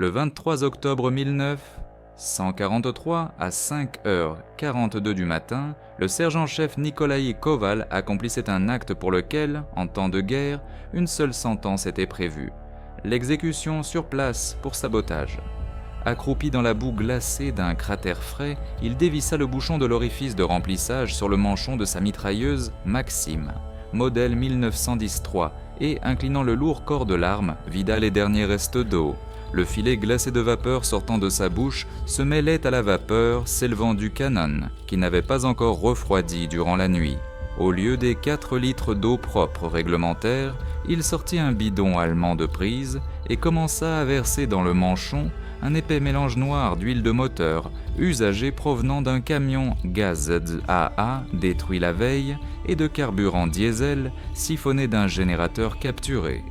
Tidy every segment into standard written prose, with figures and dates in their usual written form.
Le 23 octobre 1943, à 5h42 du matin, le sergent-chef Nikolaï Koval accomplissait un acte pour lequel, en temps de guerre, une seule sentence était prévue: l'exécution sur place pour sabotage. Accroupi dans la boue glacée d'un cratère frais, il dévissa le bouchon de l'orifice de remplissage sur le manchon de sa mitrailleuse Maxim, modèle 1910-3, et, inclinant le lourd corps de l'arme, vida les derniers restes d'eau. Le filet glacé de vapeur sortant de sa bouche se mêlait à la vapeur s'élevant du canon, qui n'avait pas encore refroidi durant la nuit. Au lieu des 4 litres d'eau propre réglementaire, il sortit un bidon allemand de prise et commença à verser dans le manchon un épais mélange noir d'huile de moteur, usagé provenant d'un camion gaz AA détruit la veille et de carburant diesel siphonné d'un générateur capturé.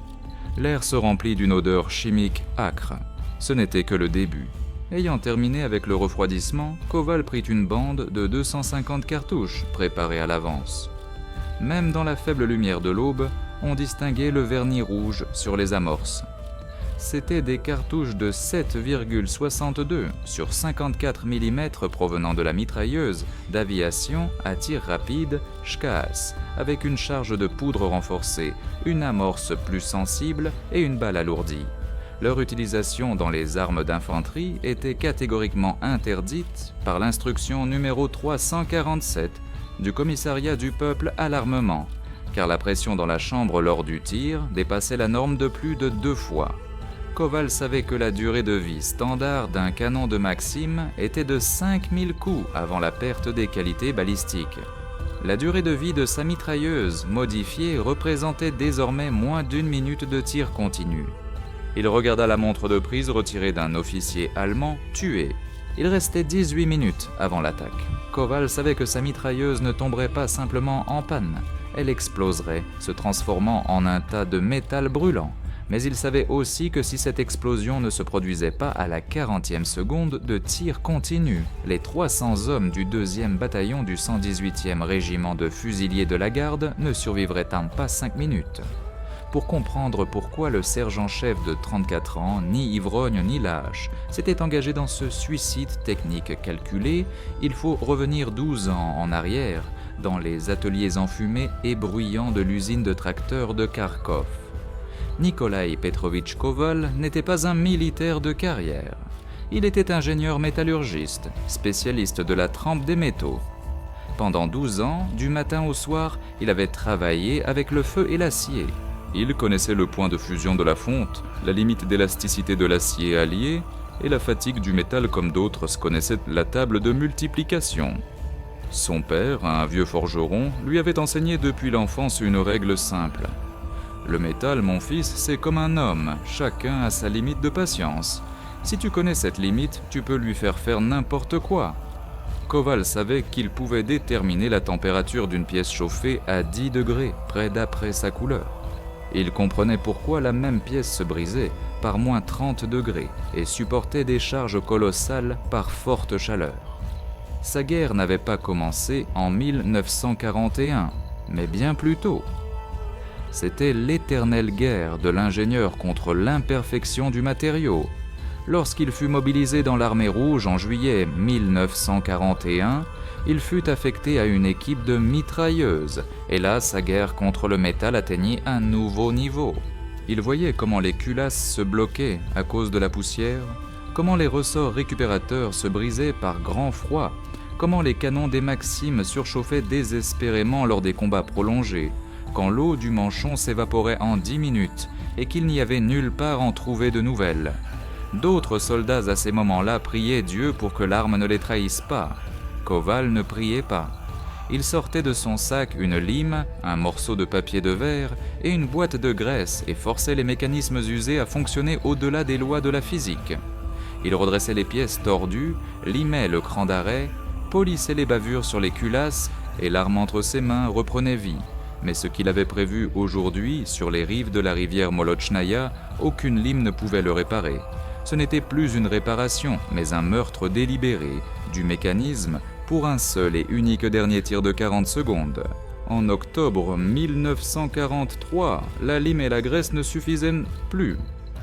L'air se remplit d'une odeur chimique âcre. Ce n'était que le début. Ayant terminé avec le refroidissement, Koval prit une bande de 250 cartouches préparées à l'avance. Même dans la faible lumière de l'aube, on distinguait le vernis rouge sur les amorces. C'étaient des cartouches de 7,62 sur 54 mm provenant de la mitrailleuse d'aviation à tir rapide SCAS, avec une charge de poudre renforcée, une amorce plus sensible et une balle alourdie. Leur utilisation dans les armes d'infanterie était catégoriquement interdite par l'instruction numéro 347 du Commissariat du Peuple à l'armement, car la pression dans la chambre lors du tir dépassait la norme de plus de 2 fois. Koval savait que la durée de vie standard d'un canon de Maxim était de 5000 coups avant la perte des qualités balistiques. La durée de vie de sa mitrailleuse modifiée représentait désormais moins d'1 minute de tir continu. Il regarda la montre de prise retirée d'un officier allemand tué. Il restait 18 minutes avant l'attaque. Koval savait que sa mitrailleuse ne tomberait pas simplement en panne, elle exploserait, se transformant en un tas de métal brûlant. Mais il savait aussi que si cette explosion ne se produisait pas à la 40e seconde de tir continu, les 300 hommes du 2e bataillon du 118e régiment de fusiliers de la garde ne survivraient en pas 5 minutes. Pour comprendre pourquoi le sergent-chef de 34 ans, ni ivrogne ni lâche, s'était engagé dans ce suicide technique calculé, il faut revenir 12 ans en arrière, dans les ateliers enfumés et bruyants de l'usine de tracteurs de Kharkov. Nikolaï Petrovitch Koval n'était pas un militaire de carrière. Il était ingénieur métallurgiste, spécialiste de la trempe des métaux. Pendant 12 ans, du matin au soir, il avait travaillé avec le feu et l'acier. Il connaissait le point de fusion de la fonte, la limite d'élasticité de l'acier allié et la fatigue du métal comme d'autres connaissaient la table de multiplication. Son père, un vieux forgeron, lui avait enseigné depuis l'enfance une règle simple. Le métal, mon fils, c'est comme un homme, chacun a sa limite de patience. Si tu connais cette limite, tu peux lui faire faire n'importe quoi. Koval savait qu'il pouvait déterminer la température d'une pièce chauffée à 10 degrés, près d'après sa couleur. Il comprenait pourquoi la même pièce se brisait par moins 30 degrés et supportait des charges colossales par forte chaleur. Sa guerre n'avait pas commencé en 1941, mais bien plus tôt. C'était l'éternelle guerre de l'ingénieur contre l'imperfection du matériau. Lorsqu'il fut mobilisé dans l'armée rouge en juillet 1941, il fut affecté à une équipe de mitrailleuses, et là sa guerre contre le métal atteignit un nouveau niveau. Il voyait comment les culasses se bloquaient à cause de la poussière, comment les ressorts récupérateurs se brisaient par grand froid, comment les canons des Maximes surchauffaient désespérément lors des combats prolongés, quand l'eau du manchon s'évaporait en 10 minutes et qu'il n'y avait nulle part en trouver de nouvelles. D'autres soldats à ces moments-là priaient Dieu pour que l'arme ne les trahisse pas. Koval ne priait pas. Il sortait de son sac une lime, un morceau de papier de verre et une boîte de graisse et forçait les mécanismes usés à fonctionner au-delà des lois de la physique. Il redressait les pièces tordues, limait le cran d'arrêt, polissait les bavures sur les culasses et l'arme entre ses mains reprenait vie. Mais ce qu'il avait prévu aujourd'hui sur les rives de la rivière Molotchnaya, aucune lime ne pouvait le réparer. Ce n'était plus une réparation, mais un meurtre délibéré du mécanisme pour un seul et unique dernier tir de 40 secondes. En octobre 1943, la lime et la graisse ne suffisaient plus.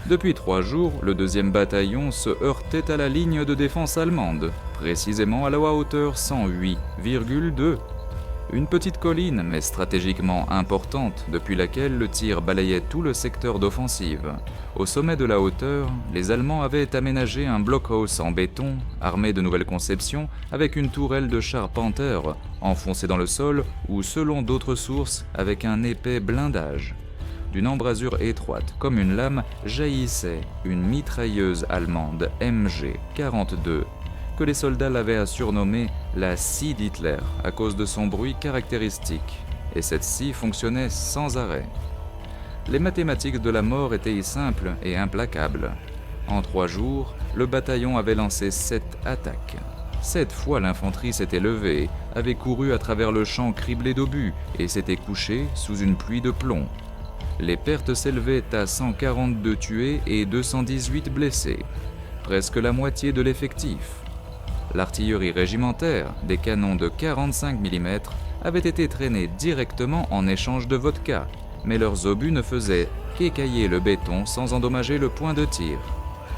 Depuis 3 jours, le 2e bataillon se heurtait à la ligne de défense allemande, précisément à la hauteur 108,2. Une petite colline, mais stratégiquement importante, depuis laquelle le tir balayait tout le secteur d'offensive. Au sommet de la hauteur, les Allemands avaient aménagé un blockhouse en béton, armé de nouvelles conceptions, avec une tourelle de charpenteurs, enfoncée dans le sol, ou selon d'autres sources, avec un épais blindage. D'une embrasure étroite, comme une lame, jaillissait une mitrailleuse allemande MG-42, que les soldats l'avaient surnommée la scie d'Hitler à cause de son bruit caractéristique, et cette scie fonctionnait sans arrêt. Les mathématiques de la mort étaient simples et implacables. En 3 jours, le bataillon avait lancé 7 attaques. 7 fois l'infanterie s'était levée, avait couru à travers le champ criblé d'obus et s'était couchée sous une pluie de plomb. Les pertes s'élevaient à 142 tués et 218 blessés, presque la moitié de l'effectif. L'artillerie régimentaire, des canons de 45 mm, avait été traînée directement en échange de vodka, mais leurs obus ne faisaient qu'écailler le béton sans endommager le point de tir.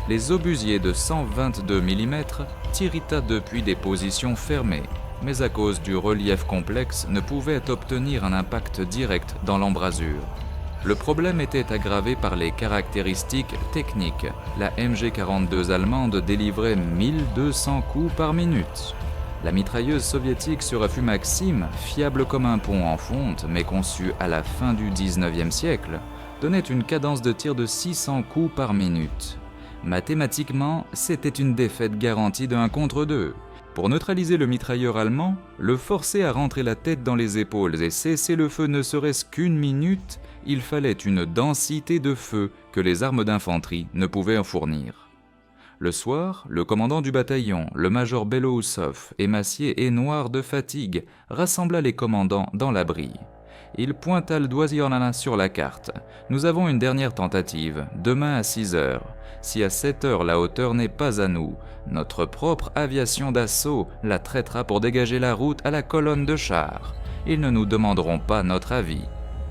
Les obusiers de 122 mm tiritaient depuis des positions fermées, mais à cause du relief complexe ne pouvaient obtenir un impact direct dans l'embrasure. Le problème était aggravé par les caractéristiques techniques. La MG-42 allemande délivrait 1200 coups par minute. La mitrailleuse soviétique sur affût Maxim, fiable comme un pont en fonte, mais conçue à la fin du 19e siècle, donnait une cadence de tir de 600 coups par minute. Mathématiquement, c'était une défaite garantie de 1 contre 2. Pour neutraliser le mitrailleur allemand, le forcer à rentrer la tête dans les épaules et cesser le feu ne serait-ce qu'une minute, il fallait une densité de feu que les armes d'infanterie ne pouvaient en fournir. Le soir, le commandant du bataillon, le major Belousov, émacié et noir de fatigue, rassembla les commandants dans l'abri. Il pointa le doigt sur la carte. « Nous avons une dernière tentative, demain à 6 heures. Si à 7 heures la hauteur n'est pas à nous, notre propre aviation d'assaut la traitera pour dégager la route à la colonne de chars. Ils ne nous demanderont pas notre avis. »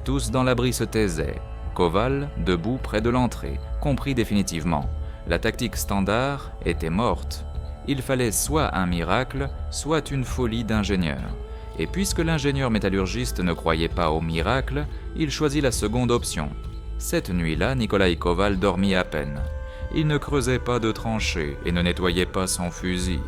Tous dans l'abri se taisaient. Koval, debout près de l'entrée, comprit définitivement. La tactique standard était morte. Il fallait soit un miracle, soit une folie d'ingénieur. Et puisque l'ingénieur métallurgiste ne croyait pas au miracle, il choisit la seconde option. Cette nuit-là, Nikolai Koval dormit à peine. Il ne creusait pas de tranchées et ne nettoyait pas son fusil.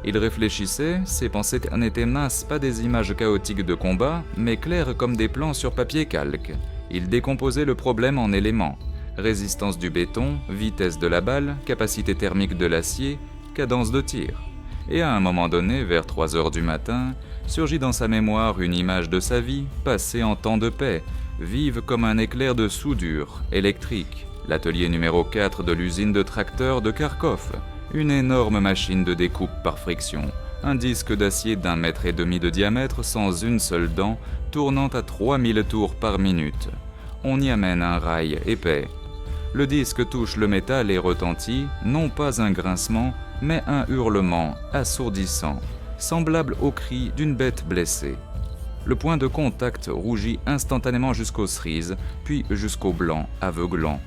Il réfléchissait, ses pensées n'étaient minces, pas des images chaotiques de combat, mais claires comme des plans sur papier calque. Il décomposait le problème en éléments. Résistance du béton, vitesse de la balle, capacité thermique de l'acier, cadence de tir. Et à un moment donné, vers 3 heures du matin, surgit dans sa mémoire une image de sa vie, passée en temps de paix, vive comme un éclair de soudure, électrique, l'atelier numéro 4 de l'usine de tracteurs de Kharkov, une énorme machine de découpe par friction, un disque d'acier d'1,5 mètre de diamètre sans une seule dent, tournant à 3000 tours par minute. On y amène un rail épais. Le disque touche le métal et retentit, non pas un grincement, mais un hurlement assourdissant, semblable au cri d'une bête blessée. Le point de contact rougit instantanément jusqu'aux cerises, puis jusqu'au blanc aveuglant.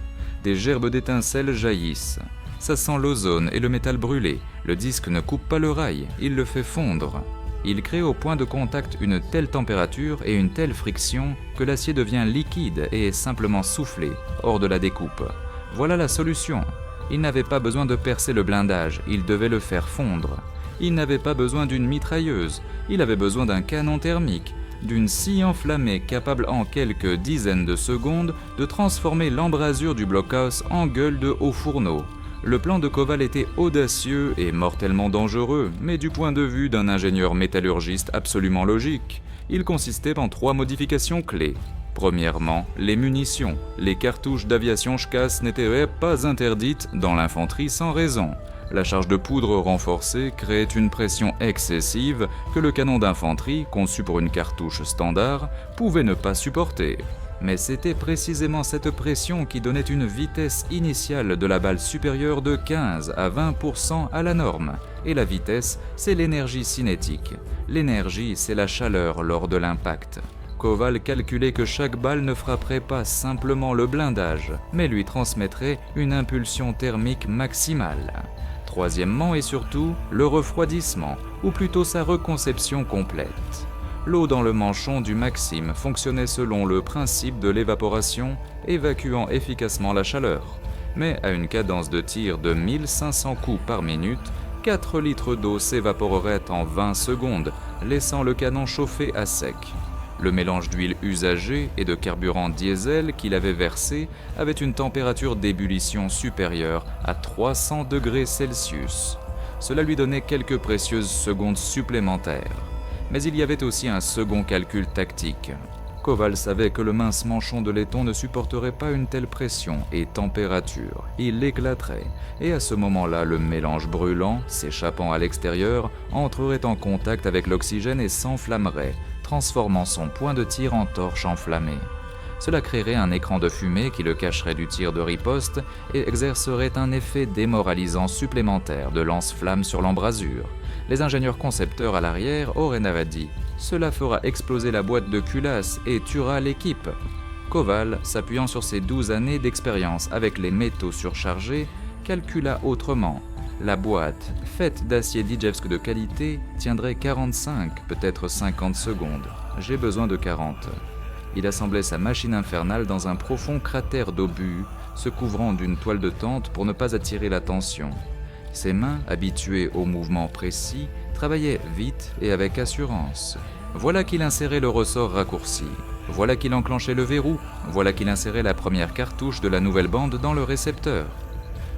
Des gerbes d'étincelles jaillissent. Ça sent l'ozone et le métal brûlé. Le disque ne coupe pas le rail, il le fait fondre. Il crée au point de contact une telle température et une telle friction que l'acier devient liquide et est simplement soufflé, hors de la découpe. Voilà la solution. Il n'avait pas besoin de percer le blindage, il devait le faire fondre. Il n'avait pas besoin d'une mitrailleuse, il avait besoin d'un canon thermique, d'une scie enflammée capable en quelques dizaines de secondes de transformer l'embrasure du blockhouse en gueule de haut fourneau. Le plan de Koval était audacieux et mortellement dangereux, mais du point de vue d'un ingénieur métallurgiste absolument logique. Il consistait en 3 modifications clés. Premièrement, les munitions. Les cartouches d'aviation Shkas n'étaient pas interdites dans l'infanterie sans raison. La charge de poudre renforcée créait une pression excessive que le canon d'infanterie, conçu pour une cartouche standard, pouvait ne pas supporter. Mais c'était précisément cette pression qui donnait une vitesse initiale de la balle supérieure de 15 à 20% à la norme. Et la vitesse, c'est l'énergie cinétique. L'énergie, c'est la chaleur lors de l'impact. Koval calculait que chaque balle ne frapperait pas simplement le blindage, mais lui transmettrait une impulsion thermique maximale. Troisièmement et surtout, le refroidissement, ou plutôt sa reconception complète. L'eau dans le manchon du Maxim fonctionnait selon le principe de l'évaporation, évacuant efficacement la chaleur. Mais à une cadence de tir de 1500 coups par minute, 4 litres d'eau s'évaporeraient en 20 secondes, laissant le canon chauffer à sec. Le mélange d'huile usagée et de carburant diesel qu'il avait versé avait une température d'ébullition supérieure à 300 degrés Celsius. Cela lui donnait quelques précieuses secondes supplémentaires. Mais il y avait aussi un second calcul tactique. Koval savait que le mince manchon de laiton ne supporterait pas une telle pression et température. Il éclaterait, et à ce moment-là, le mélange brûlant, s'échappant à l'extérieur, entrerait en contact avec l'oxygène et s'enflammerait, transformant son point de tir en torche enflammée. Cela créerait un écran de fumée qui le cacherait du tir de riposte et exercerait un effet démoralisant supplémentaire de lance-flamme sur l'embrasure. Les ingénieurs concepteurs à l'arrière auraient dit « Cela fera exploser la boîte de culasse et tuera l'équipe ». Koval, s'appuyant sur ses 12 années d'expérience avec les métaux surchargés, calcula autrement. La boîte, faite d'acier Dijevsk de qualité, tiendrait 45, peut-être 50 secondes. J'ai besoin de 40. Il assemblait sa machine infernale dans un profond cratère d'obus, se couvrant d'une toile de tente pour ne pas attirer l'attention. Ses mains, habituées aux mouvements précis, travaillaient vite et avec assurance. Voilà qu'il insérait le ressort raccourci. Voilà qu'il enclenchait le verrou. Voilà qu'il insérait la première cartouche de la nouvelle bande dans le récepteur.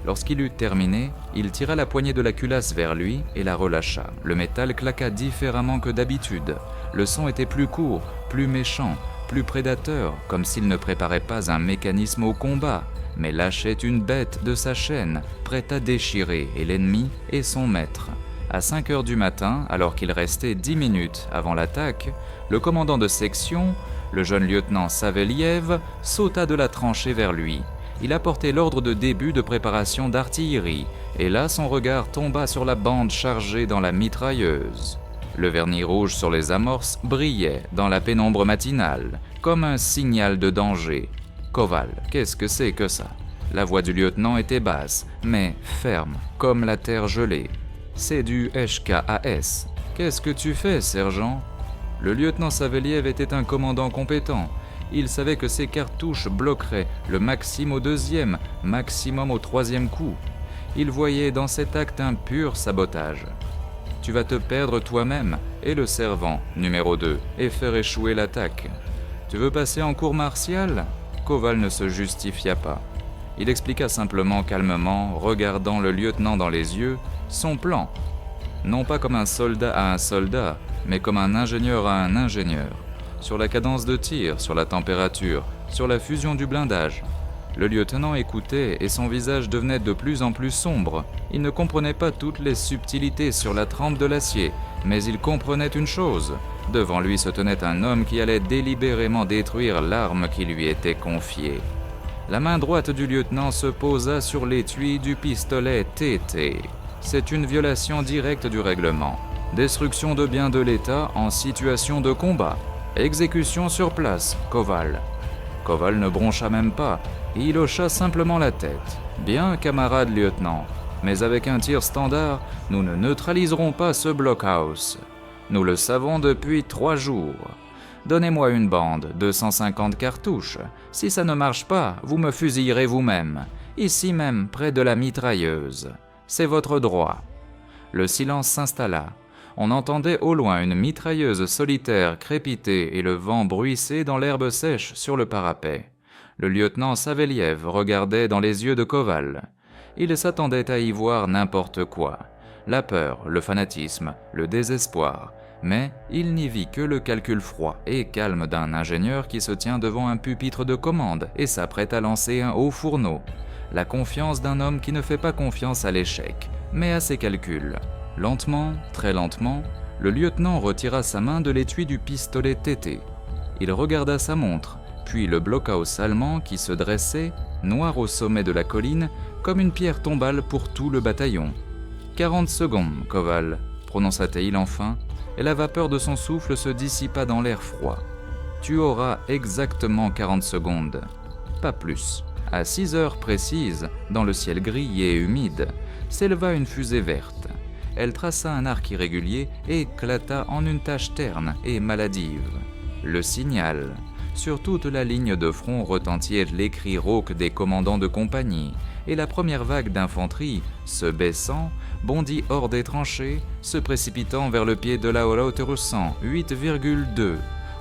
Lorsqu'il eut terminé, il tira la poignée de la culasse vers lui et la relâcha. Le métal claqua différemment que d'habitude. Le son était plus court, plus méchant, plus prédateur, comme s'il ne préparait pas un mécanisme au combat, mais lâchait une bête de sa chaîne, prête à déchirer, et l'ennemi et son maître. À 5 heures du matin, alors qu'il restait 10 minutes avant l'attaque, le commandant de section, le jeune lieutenant Saveliev, sauta de la tranchée vers lui. Il apportait l'ordre de début de préparation d'artillerie, et là son regard tomba sur la bande chargée dans la mitrailleuse. Le vernis rouge sur les amorces brillait dans la pénombre matinale, comme un signal de danger. « Koval, qu'est-ce que c'est que ça ?» La voix du lieutenant était basse, mais ferme, comme la terre gelée. « C'est du HKAS. Qu'est-ce que tu fais, sergent ?» Le lieutenant Saveliev était un commandant compétent. Il savait que ses cartouches bloqueraient le Maxim au 2e, maximum au 3e coup. Il voyait dans cet acte un pur sabotage. Tu vas te perdre toi-même et le servant, numéro 2, et faire échouer l'attaque. Tu veux passer en cour martiale ? Koval ne se justifia pas. Il expliqua simplement calmement, regardant le lieutenant dans les yeux, son plan. Non pas comme un soldat à un soldat, mais comme un ingénieur à un ingénieur. Sur la cadence de tir, sur la température, sur la fusion du blindage. Le lieutenant écoutait et son visage devenait de plus en plus sombre. Il ne comprenait pas toutes les subtilités sur la trempe de l'acier, mais il comprenait une chose. Devant lui se tenait un homme qui allait délibérément détruire l'arme qui lui était confiée. La main droite du lieutenant se posa sur l'étui du pistolet TT. C'est une violation directe du règlement. Destruction de biens de l'État en situation de combat. Exécution sur place, Koval. Koval ne broncha même pas, il hocha simplement la tête. Bien, camarade lieutenant, mais avec un tir standard, nous ne neutraliserons pas ce blockhouse. Nous le savons depuis 3 jours. Donnez-moi une bande, 250 cartouches. Si ça ne marche pas, vous me fusillerez vous-même, ici même, près de la mitrailleuse. C'est votre droit. Le silence s'installa. On entendait au loin une mitrailleuse solitaire crépiter et le vent bruisser dans l'herbe sèche sur le parapet. Le lieutenant Saveliev regardait dans les yeux de Koval. Il s'attendait à y voir n'importe quoi. La peur, le fanatisme, le désespoir. Mais il n'y vit que le calcul froid et calme d'un ingénieur qui se tient devant un pupitre de commande et s'apprête à lancer un haut fourneau. La confiance d'un homme qui ne fait pas confiance à l'échec, mais à ses calculs. Lentement, très lentement, le lieutenant retira sa main de l'étui du pistolet TT. Il regarda sa montre, puis le blockhouse allemand qui se dressait, noir au sommet de la colline, comme une pierre tombale pour tout le bataillon. 40 secondes, Koval, prononça-t-il enfin, et la vapeur de son souffle se dissipa dans l'air froid. Tu auras exactement 40 secondes. Pas plus. À 6 heures précises, dans le ciel gris et humide, s'éleva une fusée verte. Elle traça un arc irrégulier et éclata en une tache terne et maladive. Le signal. Sur toute la ligne de front retentirent les cris rauques des commandants de compagnie, et la première vague d'infanterie, se baissant, bondit hors des tranchées, se précipitant vers le pied de la Lauterussant 8,2.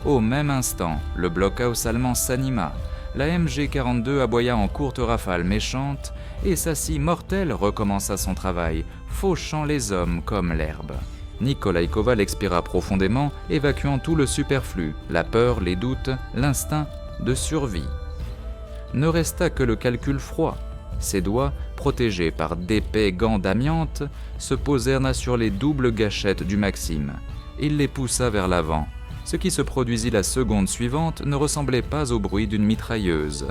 Au même instant, le blockhouse allemand s'anima. La MG-42 aboya en courte rafale méchante, et sa scie mortelle recommença son travail, fauchant les hommes comme l'herbe. Nikolai Koval expira profondément, évacuant tout le superflu, la peur, les doutes, l'instinct de survie. Ne resta que le calcul froid. Ses doigts, protégés par d'épais gants d'amiante, se posèrent sur les doubles gâchettes du Maxim. Il les poussa vers l'avant. Ce qui se produisit la seconde suivante ne ressemblait pas au bruit d'une mitrailleuse.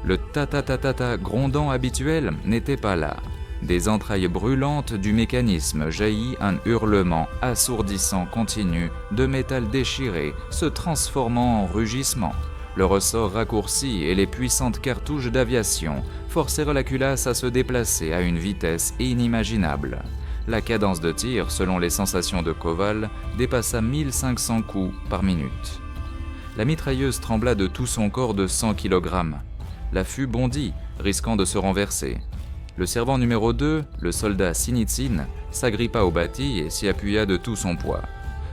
Le ta-ta-ta-ta-ta grondant habituel n'était pas là. Des entrailles brûlantes du mécanisme jaillit un hurlement assourdissant continu de métal déchiré, se transformant en rugissement. Le ressort raccourci et les puissantes cartouches d'aviation forcèrent la culasse à se déplacer à une vitesse inimaginable. La cadence de tir, selon les sensations de Koval, dépassa 1500 coups par minute. La mitrailleuse trembla de tout son corps de 100 kg. L'affût bondit, risquant de se renverser. Le servant numéro 2, le soldat Sinitsyn, s'agrippa au bâti et s'y appuya de tout son poids.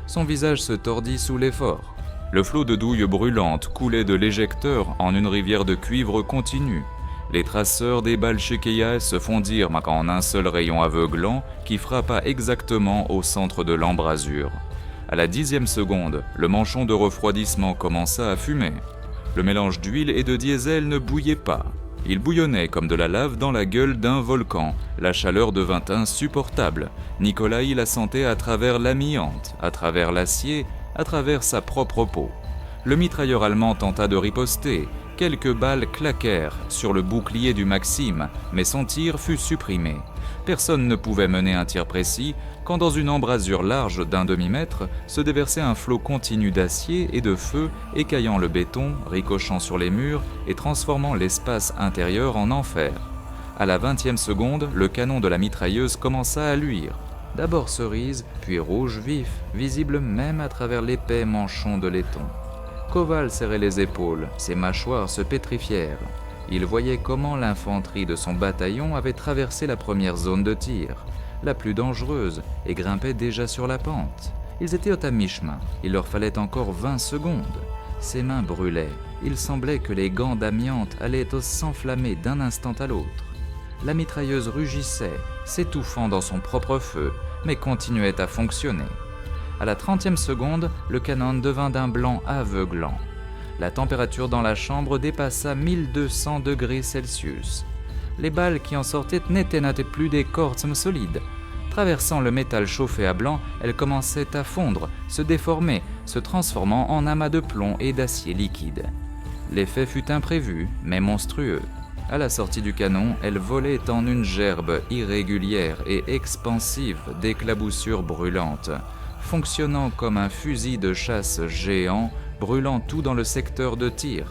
Son visage se tordit sous l'effort. Le flot de douille brûlante coulait de l'éjecteur en une rivière de cuivre continue. Les traceurs des balles Chekeya se fondirent en un seul rayon aveuglant qui frappa exactement au centre de l'embrasure. À la 10e seconde, le manchon de refroidissement commença à fumer. Le mélange d'huile et de diesel ne bouillait pas. Il bouillonnait comme de la lave dans la gueule d'un volcan. La chaleur devint insupportable. Nikolai la sentait à travers l'amiante, à travers l'acier, à travers sa propre peau. Le mitrailleur allemand tenta de riposter. Quelques balles claquèrent sur le bouclier du Maxim, mais son tir fut supprimé. Personne ne pouvait mener un tir précis quand dans une embrasure large d'1 demi-mètre se déversait un flot continu d'acier et de feu écaillant le béton, ricochant sur les murs et transformant l'espace intérieur en enfer. À la 20e seconde, le canon de la mitrailleuse commença à luire. D'abord cerise, puis rouge vif, visible même à travers l'épais manchon de laiton. Koval serrait les épaules, ses mâchoires se pétrifièrent. Il voyait comment l'infanterie de son bataillon avait traversé la première zone de tir, la plus dangereuse, et grimpait déjà sur la pente. Ils étaient à mi-chemin, il leur fallait encore 20 secondes. Ses mains brûlaient, il semblait que les gants d'amiante allaient s'enflammer d'un instant à l'autre. La mitrailleuse rugissait, s'étouffant dans son propre feu, mais continuait à fonctionner. À la 30e seconde, le canon devint d'un blanc aveuglant. La température dans la chambre dépassa 1200 degrés Celsius. Les balles qui en sortaient n'étaient plus des quartz solides. Traversant le métal chauffé à blanc, elles commençaient à fondre, se déformer, se transformant en amas de plomb et d'acier liquide. L'effet fut imprévu, mais monstrueux. À la sortie du canon, elles volaient en une gerbe irrégulière et expansive d'éclaboussures brûlantes, fonctionnant comme un fusil de chasse géant, brûlant tout dans le secteur de tir.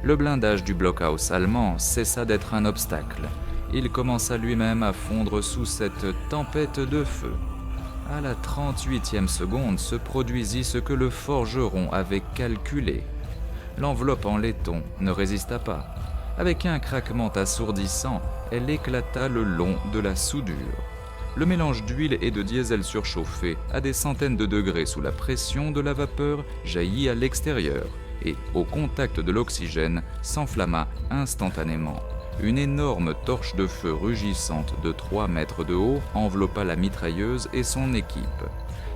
Le blindage du blockhouse allemand cessa d'être un obstacle. Il commença lui-même à fondre sous cette tempête de feu. À la 38e seconde se produisit ce que le forgeron avait calculé. L'enveloppe en laiton ne résista pas. Avec un craquement assourdissant, elle éclata le long de la soudure. Le mélange d'huile et de diesel surchauffé à des centaines de degrés sous la pression de la vapeur jaillit à l'extérieur et, au contact de l'oxygène, s'enflamma instantanément. Une énorme torche de feu rugissante de 3 mètres de haut enveloppa la mitrailleuse et son équipe.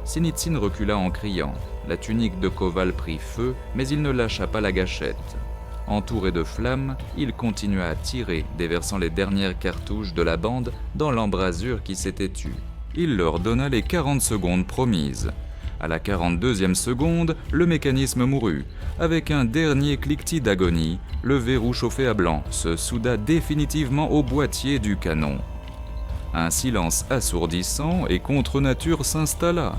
Sinitsyn recula en criant. La tunique de Koval prit feu, mais il ne lâcha pas la gâchette. Entouré de flammes, il continua à tirer, déversant les dernières cartouches de la bande dans l'embrasure qui s'était tue. Il leur donna les 40 secondes promises. À la 42e seconde, le mécanisme mourut. Avec un dernier cliquetis d'agonie, le verrou chauffé à blanc se souda définitivement au boîtier du canon. Un silence assourdissant et contre nature s'installa.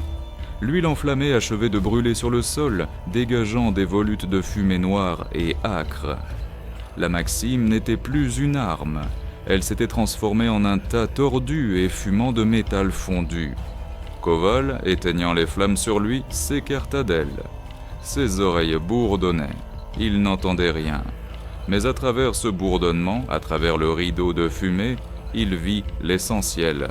L'huile enflammée achevait de brûler sur le sol, dégageant des volutes de fumée noire et âcre. La Maxime n'était plus une arme. Elle s'était transformée en un tas tordu et fumant de métal fondu. Koval, éteignant les flammes sur lui, s'écarta d'elle. Ses oreilles bourdonnaient. Il n'entendait rien. Mais à travers ce bourdonnement, à travers le rideau de fumée, il vit l'essentiel.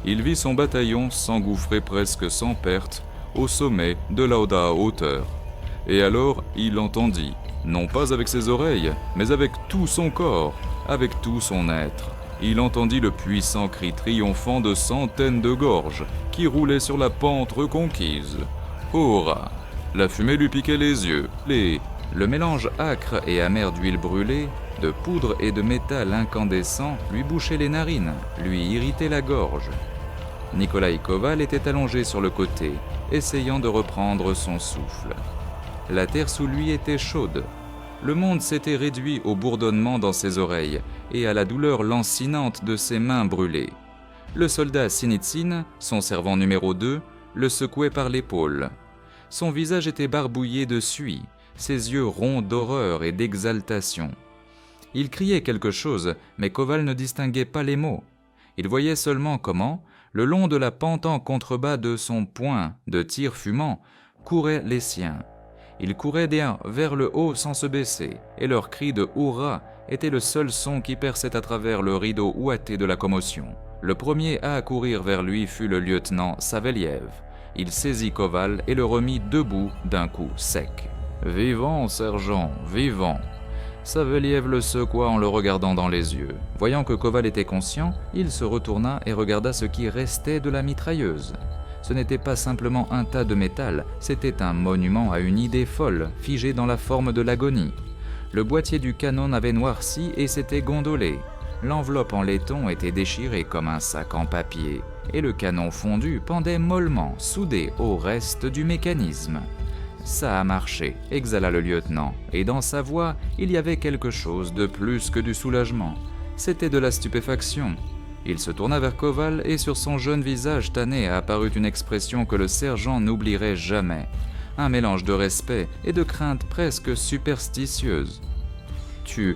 Il vit son bataillon s'engouffrer presque sans perte au sommet de la hauteur. Et alors il entendit, non pas avec ses oreilles, mais avec tout son corps, avec tout son être. Il entendit le puissant cri triomphant de centaines de gorges qui roulaient sur la pente reconquise. Hurrah! La fumée lui piquait les yeux, Le mélange âcre et amer d'huile brûlée, de poudre et de métal incandescent lui bouchait les narines, lui irritait la gorge. Nikolai Koval était allongé sur le côté, essayant de reprendre son souffle. La terre sous lui était chaude. Le monde s'était réduit au bourdonnement dans ses oreilles et à la douleur lancinante de ses mains brûlées. Le soldat Sinitsyn, son servant numéro 2, le secouait par l'épaule. Son visage était barbouillé de suie, ses yeux ronds d'horreur et d'exaltation. Il criait quelque chose, mais Koval ne distinguait pas les mots. Il voyait seulement comment, le long de la pente en contrebas de son poing de tir fumant, couraient les siens. Ils couraient vers le haut sans se baisser, et leur cri de « Hurrah » était le seul son qui perçait à travers le rideau ouaté de la commotion. Le premier à accourir vers lui fut le lieutenant Saveliev. Il saisit Koval et le remit debout d'un coup sec. « Vivant, sergent, vivant !» Saveliev le secoua en le regardant dans les yeux. Voyant que Koval était conscient, il se retourna et regarda ce qui restait de la mitrailleuse. Ce n'était pas simplement un tas de métal, c'était un monument à une idée folle, figée dans la forme de l'agonie. Le boîtier du canon avait noirci et s'était gondolé. L'enveloppe en laiton était déchirée comme un sac en papier, et le canon fondu pendait mollement, soudé au reste du mécanisme. Ça a marché, exhala le lieutenant, et dans sa voix, il y avait quelque chose de plus que du soulagement. C'était de la stupéfaction. Il se tourna vers Koval et sur son jeune visage tanné apparut une expression que le sergent n'oublierait jamais. Un mélange de respect et de crainte presque superstitieuse. Tu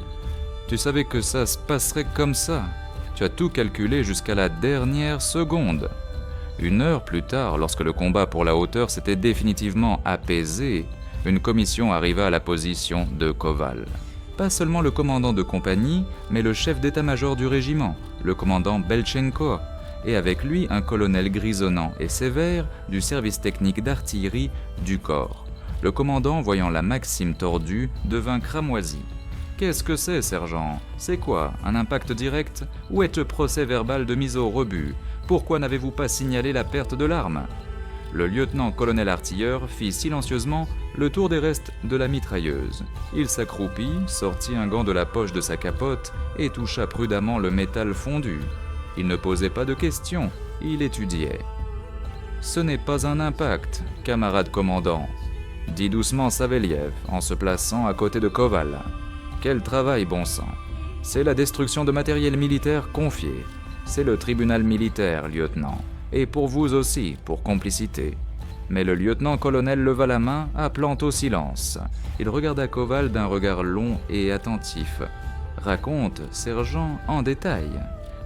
savais que ça se passerait comme ça. Tu as tout calculé jusqu'à la dernière seconde. Une heure plus tard, lorsque le combat pour la hauteur s'était définitivement apaisé, une commission arriva à la position de Koval. Pas seulement le commandant de compagnie, mais le chef d'état-major du régiment, le commandant Belchenko, et avec lui un colonel grisonnant et sévère du service technique d'artillerie du corps. Le commandant, voyant la Maxime tordue, devint cramoisi. « Qu'est-ce que c'est, sergent ? C'est quoi ? Un impact direct ? Où est le procès-verbal de mise au rebut ? Pourquoi n'avez-vous pas signalé la perte de l'arme ?» Le lieutenant-colonel artilleur fit silencieusement le tour des restes de la mitrailleuse. Il s'accroupit, sortit un gant de la poche de sa capote et toucha prudemment le métal fondu. Il ne posait pas de questions, il étudiait. « Ce n'est pas un impact, camarade commandant », dit doucement Saveliev en se plaçant à côté de Koval. « Quel travail, bon sang ! C'est la destruction de matériel militaire confié. C'est le tribunal militaire, lieutenant. Et pour vous aussi, pour complicité. » Mais le lieutenant-colonel leva la main, appelant au silence. Il regarda Koval d'un regard long et attentif. « Raconte, sergent, en détail.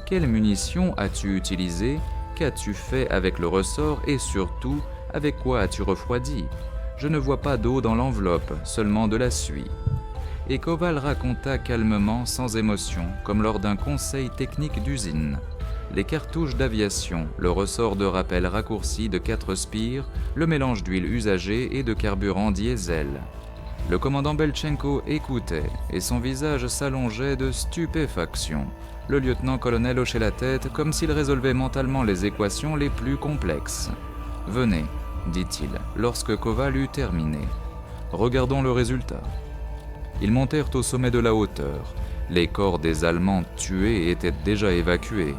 Quelles munitions as-tu utilisées? Qu'as-tu fait avec le ressort et surtout, avec quoi as-tu refroidi? Je ne vois pas d'eau dans l'enveloppe, seulement de la suie. » Et Koval raconta calmement, sans émotion, comme lors d'un conseil technique d'usine. Les cartouches d'aviation, le ressort de rappel raccourci de 4 spires, le mélange d'huile usagée et de carburant diesel. Le commandant Belchenko écoutait, et son visage s'allongeait de stupéfaction. Le lieutenant-colonel hochait la tête comme s'il résolvait mentalement les équations les plus complexes. « Venez, dit-il, lorsque Koval eut terminé. Regardons le résultat. » Ils montèrent au sommet de la hauteur. Les corps des Allemands tués étaient déjà évacués.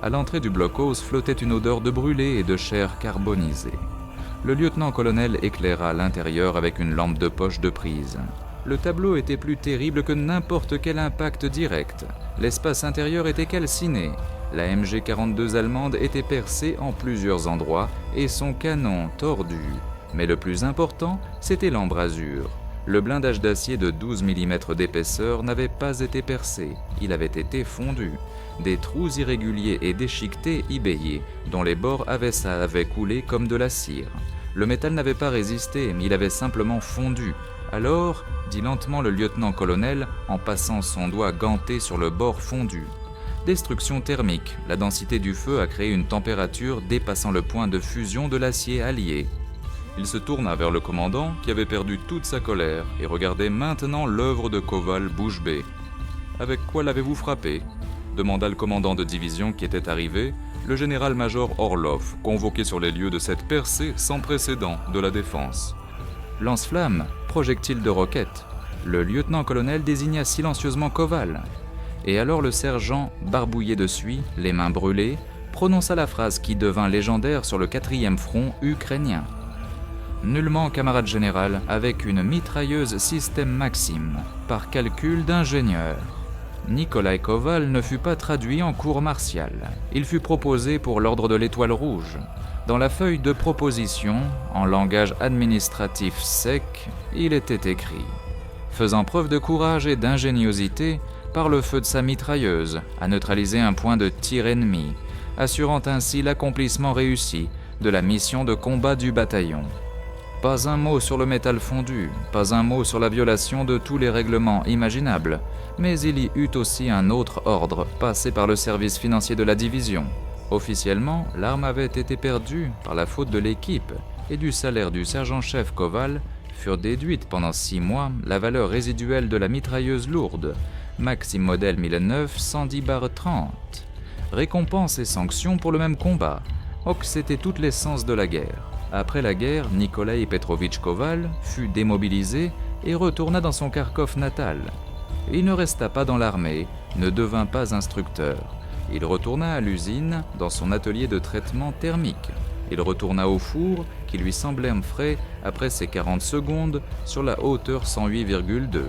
À l'entrée du blockhaus flottait une odeur de brûlé et de chair carbonisée. Le lieutenant-colonel éclaira l'intérieur avec une lampe de poche de prise. Le tableau était plus terrible que n'importe quel impact direct. L'espace intérieur était calciné. La MG-42 allemande était percée en plusieurs endroits et son canon tordu. Mais le plus important, c'était l'embrasure. Le blindage d'acier de 12 mm d'épaisseur n'avait pas été percé, il avait été fondu. Des trous irréguliers et déchiquetés y baillaient, dont les bords avaient coulé comme de la cire. Le métal n'avait pas résisté, mais il avait simplement fondu. Alors, dit lentement le lieutenant-colonel en passant son doigt ganté sur le bord fondu. Destruction thermique, la densité du feu a créé une température dépassant le point de fusion de l'acier allié. Il se tourna vers le commandant qui avait perdu toute sa colère et regardait maintenant l'œuvre de Koval bouche bée. « Avec quoi l'avez-vous frappé ?» demanda le commandant de division qui était arrivé, le général-major Orlov, convoqué sur les lieux de cette percée sans précédent de la défense. Lance-flamme, projectile de roquette. Le lieutenant-colonel désigna silencieusement Koval. Et alors le sergent, barbouillé de suie, les mains brûlées, prononça la phrase qui devint légendaire sur le 4e front ukrainien. Nullement, camarade général, avec une mitrailleuse système Maxim, par calcul d'ingénieur. Nikolai Koval ne fut pas traduit en cours martial. Il fut proposé pour l'ordre de l'Étoile rouge. Dans la feuille de proposition, en langage administratif sec, il était écrit « Faisant preuve de courage et d'ingéniosité, par le feu de sa mitrailleuse, à neutraliser un point de tir ennemi, assurant ainsi l'accomplissement réussi de la mission de combat du bataillon. » Pas un mot sur le métal fondu, pas un mot sur la violation de tous les règlements imaginables, mais il y eut aussi un autre ordre passé par le service financier de la division. Officiellement, l'arme avait été perdue par la faute de l'équipe et du salaire du sergent-chef Koval furent déduites pendant 6 mois la valeur résiduelle de la mitrailleuse lourde, Maxim modèle 1009 110/30. Récompense et sanctions pour le même combat. Or, c'était toute l'essence de la guerre. Après la guerre, Nikolai Petrovitch Koval fut démobilisé et retourna dans son Kharkov natal. Il ne resta pas dans l'armée, ne devint pas instructeur. Il retourna à l'usine, dans son atelier de traitement thermique. Il retourna au four, qui lui semblait frais après ses 40 secondes sur la hauteur 108,2.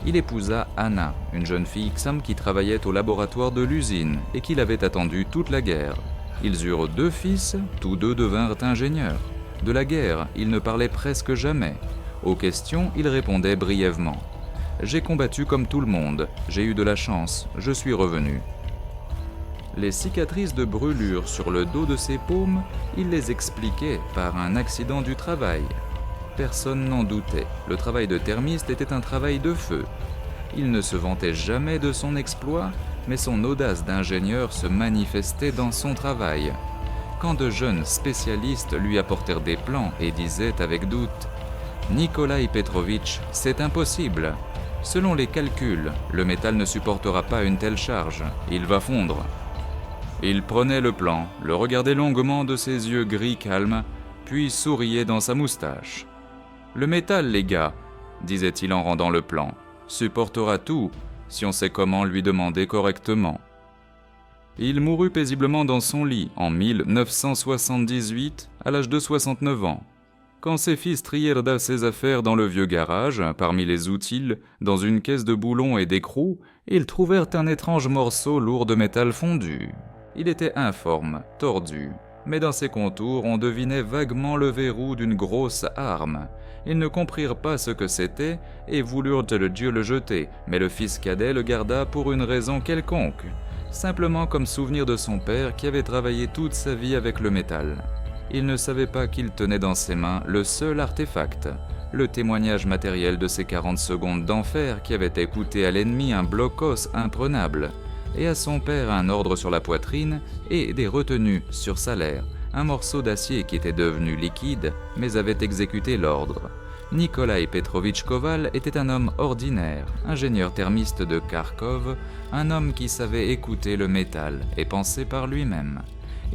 Il épousa Anna, une jeune fille Xam qui travaillait au laboratoire de l'usine et qui l'avait attendue toute la guerre. Ils eurent 2 fils, tous 2 devinrent ingénieurs. De la guerre, ils ne parlaient presque jamais. Aux questions, ils répondaient brièvement. « J'ai combattu comme tout le monde, j'ai eu de la chance, je suis revenu. » Les cicatrices de brûlure sur le dos de ses paumes, il les expliquait par un accident du travail. Personne n'en doutait, le travail de thermiste était un travail de feu. Il ne se vantait jamais de son exploit, mais son audace d'ingénieur se manifestait dans son travail. Quand de jeunes spécialistes lui apportèrent des plans et disaient avec doute « Nikolai Petrovitch, c'est impossible. Selon les calculs, le métal ne supportera pas une telle charge, il va fondre. » Il prenait le plan, le regardait longuement de ses yeux gris calmes, puis souriait dans sa moustache. « Le métal, les gars, disait-il en rendant le plan, supportera tout, si on sait comment lui demander correctement. » Il mourut paisiblement dans son lit en 1978, à l'âge de 69 ans. Quand ses fils trièrent ses affaires dans le vieux garage, parmi les outils, dans une caisse de boulons et d'écrous, ils trouvèrent un étrange morceau lourd de métal fondu. Il était informe, tordu, mais dans ses contours on devinait vaguement le verrou d'une grosse arme. Ils ne comprirent pas ce que c'était et voulurent le jeter, mais le fils cadet le garda pour une raison quelconque, simplement comme souvenir de son père qui avait travaillé toute sa vie avec le métal. Il ne savait pas qu'il tenait dans ses mains le seul artefact, le témoignage matériel de ces 40 secondes d'enfer qui avaient coûté à l'ennemi un blocos imprenable, et à son père un ordre sur la poitrine et des retenues sur salaire, un morceau d'acier qui était devenu liquide mais avait exécuté l'ordre. Nikolai Petrovitch Koval était un homme ordinaire, ingénieur thermiste de Kharkov, un homme qui savait écouter le métal et penser par lui-même.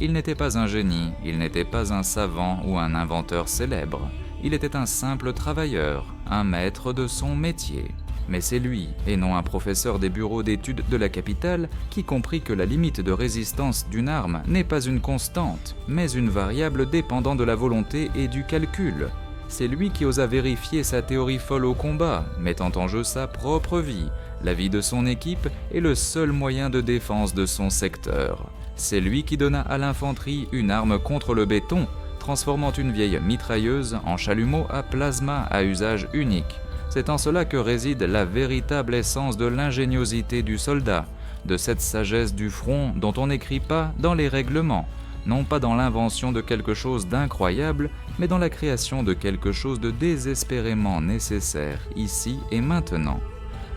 Il n'était pas un génie, il n'était pas un savant ou un inventeur célèbre, il était un simple travailleur, un maître de son métier. Mais c'est lui, et non un professeur des bureaux d'études de la capitale, qui comprit que la limite de résistance d'une arme n'est pas une constante, mais une variable dépendant de la volonté et du calcul. C'est lui qui osa vérifier sa théorie folle au combat, mettant en jeu sa propre vie, La vie de son équipe est le seul moyen de défense de son secteur. C'est lui qui donna à l'infanterie une arme contre le béton, transformant une vieille mitrailleuse en chalumeau à plasma à usage unique. C'est en cela que réside la véritable essence de l'ingéniosité du soldat, de cette sagesse du front dont on n'écrit pas dans les règlements, non pas dans l'invention de quelque chose d'incroyable, mais dans la création de quelque chose de désespérément nécessaire ici et maintenant.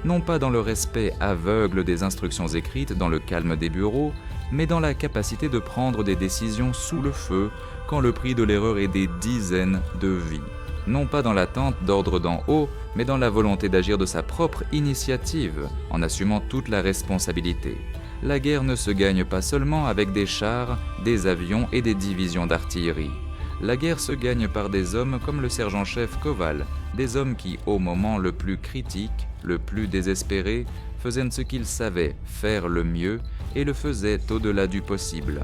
Non pas dans le respect aveugle des instructions écrites dans le calme des bureaux, mais dans la capacité de prendre des décisions sous le feu quand le prix de l'erreur est des dizaines de vies. Non pas dans l'attente d'ordre d'en haut, mais dans la volonté d'agir de sa propre initiative, en assumant toute la responsabilité. La guerre ne se gagne pas seulement avec des chars, des avions et des divisions d'artillerie. La guerre se gagne par des hommes comme le sergent-chef Koval, des hommes qui, au moment le plus critique, le plus désespéré, faisaient ce qu'ils savaient faire le mieux et le faisaient au-delà du possible.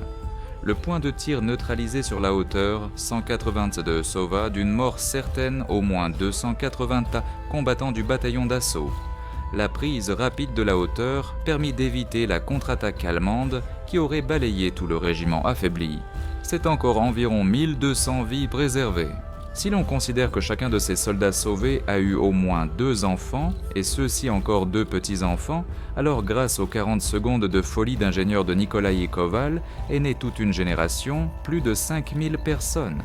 Le point de tir neutralisé sur la hauteur, 182 sauva d'une mort certaine au moins 280 combattants du bataillon d'assaut. La prise rapide de la hauteur permit d'éviter la contre-attaque allemande qui aurait balayé tout le régiment affaibli. C'est encore environ 1200 vies préservées. Si l'on considère que chacun de ces soldats sauvés a eu au moins 2 enfants, et ceux-ci encore 2 petits-enfants, alors grâce aux 40 secondes de folie d'ingénieur de Nikolaï Koval, est née toute une génération, plus de 5000 personnes.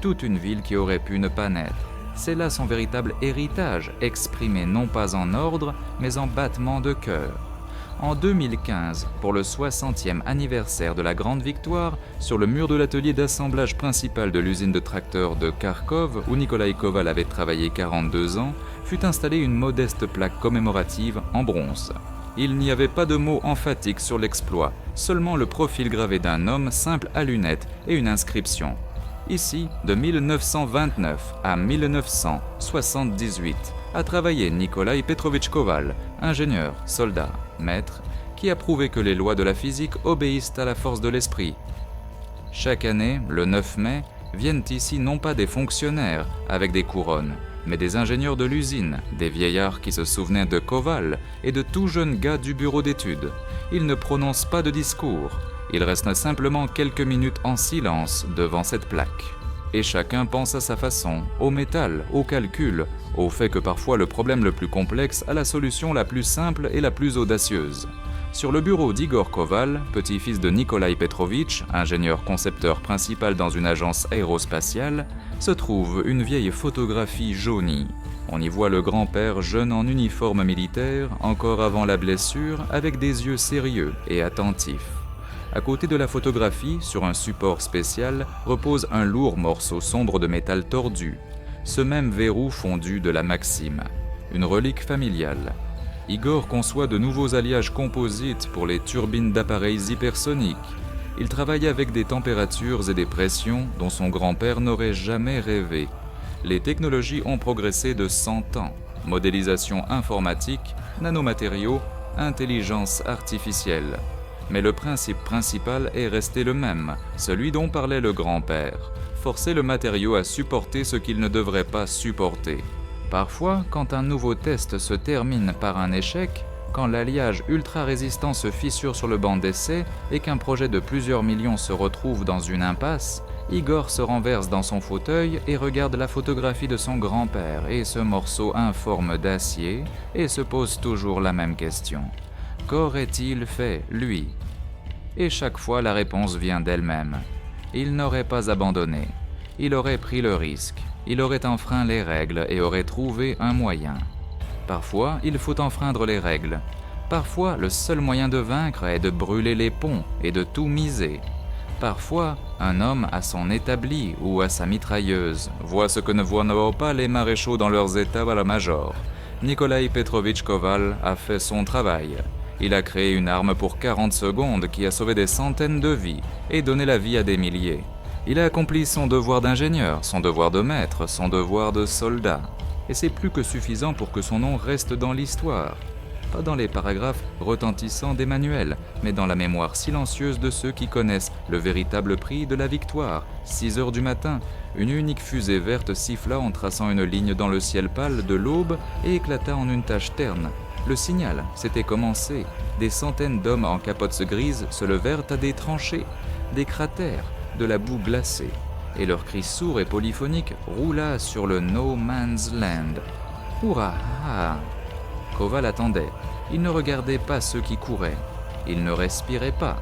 Toute une ville qui aurait pu ne pas naître. C'est là son véritable héritage, exprimé non pas en ordre, mais en battement de cœur. En 2015, pour le 60e anniversaire de la Grande Victoire, sur le mur de l'atelier d'assemblage principal de l'usine de tracteurs de Kharkov, où Nikolaï Koval avait travaillé 42 ans, fut installée une modeste plaque commémorative en bronze. Il n'y avait pas de mots emphatiques sur l'exploit, seulement le profil gravé d'un homme simple à lunettes et une inscription. Ici, de 1929 à 1978, a travaillé Nikolaï Petrovitch Koval, ingénieur, soldat, maître, qui a prouvé que les lois de la physique obéissent à la force de l'esprit. Chaque année, le 9 mai, viennent ici non pas des fonctionnaires avec des couronnes, mais des ingénieurs de l'usine, des vieillards qui se souvenaient de Koval et de tout jeunes gars du bureau d'études. Ils ne prononcent pas de discours, ils restent simplement quelques minutes en silence devant cette plaque. Et chacun pense à sa façon, au métal, au calcul, au fait que parfois le problème le plus complexe a la solution la plus simple et la plus audacieuse. Sur le bureau d'Igor Koval, petit-fils de Nikolaï Petrovitch, ingénieur concepteur principal dans une agence aérospatiale, se trouve une vieille photographie jaunie. On y voit le grand-père jeune en uniforme militaire, encore avant la blessure, avec des yeux sérieux et attentifs. À côté de la photographie, sur un support spécial, repose un lourd morceau sombre de métal tordu, ce même verrou fondu de la Maxime, une relique familiale. Igor conçoit de nouveaux alliages composites pour les turbines d'appareils hypersoniques. Il travaille avec des températures et des pressions dont son grand-père n'aurait jamais rêvé. Les technologies ont progressé de 100 ans. Modélisation informatique, nanomatériaux, intelligence artificielle. Mais le principe principal est resté le même, celui dont parlait le grand-père. Forcer le matériau à supporter ce qu'il ne devrait pas supporter. Parfois, quand un nouveau test se termine par un échec, quand l'alliage ultra-résistant se fissure sur le banc d'essai et qu'un projet de plusieurs millions se retrouve dans une impasse, Igor se renverse dans son fauteuil et regarde la photographie de son grand-père et ce morceau informe d'acier et se pose toujours la même question. Qu'aurait-il fait, lui? Et chaque fois, la réponse vient d'elle-même. Il n'aurait pas abandonné. Il aurait pris le risque. Il aurait enfreint les règles et aurait trouvé un moyen. Parfois, il faut enfreindre les règles. Parfois, le seul moyen de vaincre est de brûler les ponts et de tout miser. Parfois, un homme à son établi ou à sa mitrailleuse voit ce que ne voient pas les maréchaux dans leurs états-majors. Nikolaï Petrovitch Koval a fait son travail. Il a créé une arme pour 40 secondes qui a sauvé des centaines de vies et donné la vie à des milliers. Il a accompli son devoir d'ingénieur, son devoir de maître, son devoir de soldat. Et c'est plus que suffisant pour que son nom reste dans l'histoire. Pas dans les paragraphes retentissants des manuels, mais dans la mémoire silencieuse de ceux qui connaissent le véritable prix de la victoire. 6 heures du matin, une unique fusée verte siffla en traçant une ligne dans le ciel pâle de l'aube et éclata en une tache terne. Le signal s'était commencé. Des centaines d'hommes en capotes grises se levèrent à des tranchées, des cratères, de la boue glacée, et leur cri sourd et polyphonique roula sur le No Man's Land. Hurrah! Koval attendait. Il ne regardait pas ceux qui couraient. Il ne respirait pas.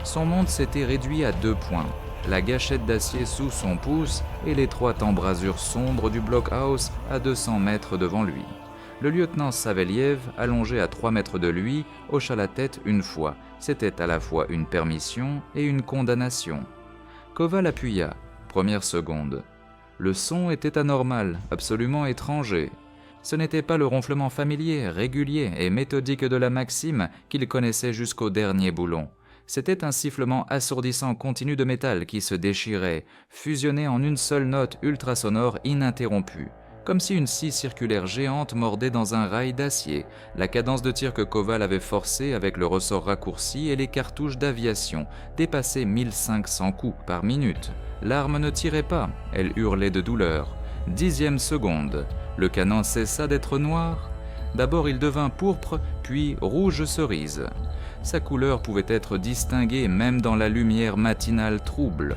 Son monde s'était réduit à 2 points. La gâchette d'acier sous son pouce et l'étroite embrasure sombre du blockhouse à 200 mètres devant lui. Le lieutenant Saveliev, allongé à 3 mètres de lui, hocha la tête une fois. C'était à la fois une permission et une condamnation. Koval appuya. Première seconde. Le son était anormal, absolument étranger. Ce n'était pas le ronflement familier, régulier et méthodique de la Maxim qu'il connaissait jusqu'au dernier boulon. C'était un sifflement assourdissant continu de métal qui se déchirait, fusionné en une seule note ultrasonore ininterrompue, comme si une scie circulaire géante mordait dans un rail d'acier, la cadence de tir que Koval avait forcée avec le ressort raccourci et les cartouches d'aviation dépassait 1500 coups par minute. L'arme ne tirait pas, elle hurlait de douleur. 10e seconde, le canon cessa d'être noir. D'abord il devint pourpre, puis rouge cerise. Sa couleur pouvait être distinguée même dans la lumière matinale trouble.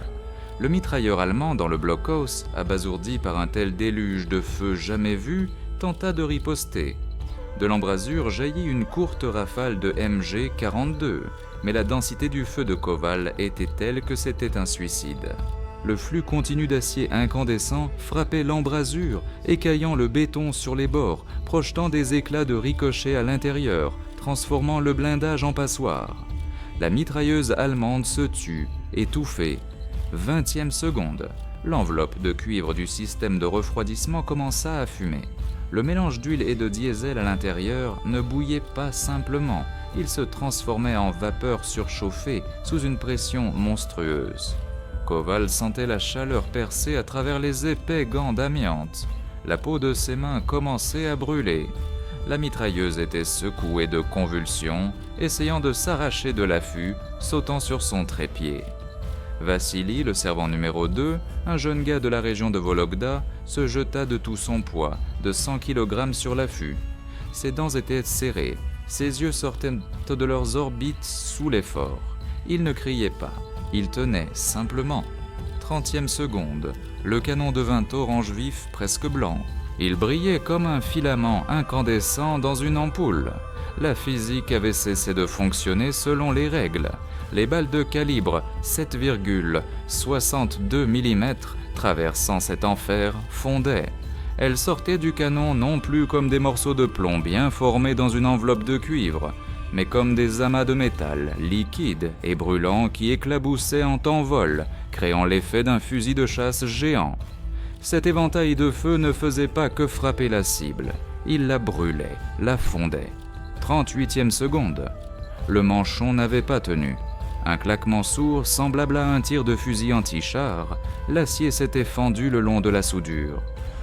Le mitrailleur allemand dans le blockhouse, abasourdi par un tel déluge de feu jamais vu, tenta de riposter. De l'embrasure jaillit une courte rafale de MG-42, mais la densité du feu de Koval était telle que c'était un suicide. Le flux continu d'acier incandescent frappait l'embrasure, écaillant le béton sur les bords, projetant des éclats de ricochet à l'intérieur, transformant le blindage en passoire. La mitrailleuse allemande se tut, étouffée. 20e seconde. L'enveloppe de cuivre du système de refroidissement commença à fumer. Le mélange d'huile et de diesel à l'intérieur ne bouillait pas simplement, il se transformait en vapeur surchauffée sous une pression monstrueuse. Koval sentait la chaleur percer à travers les épais gants d'amiante. La peau de ses mains commençait à brûler. La mitrailleuse était secouée de convulsions, essayant de s'arracher de l'affût, sautant sur son trépied. Vassili, le servant numéro 2, un jeune gars de la région de Vologda, se jeta de tout son poids, de 100 kg sur l'affût. Ses dents étaient serrées, ses yeux sortaient de leurs orbites sous l'effort. Il ne criait pas, il tenait simplement. 30e seconde, le canon devint orange vif, presque blanc. Il brillait comme un filament incandescent dans une ampoule. La physique avait cessé de fonctionner selon les règles. Les balles de calibre 7,62 mm traversant cet enfer fondaient. Elles sortaient du canon non plus comme des morceaux de plomb bien formés dans une enveloppe de cuivre, mais comme des amas de métal liquides et brûlants qui éclaboussaient en temps vol, créant l'effet d'un fusil de chasse géant. Cet éventail de feu ne faisait pas que frapper la cible, il la brûlait, la fondait. 38e seconde. Le manchon n'avait pas tenu. Un claquement sourd, semblable à un tir de fusil anti-char, l'acier s'était fendu le long de la soudure.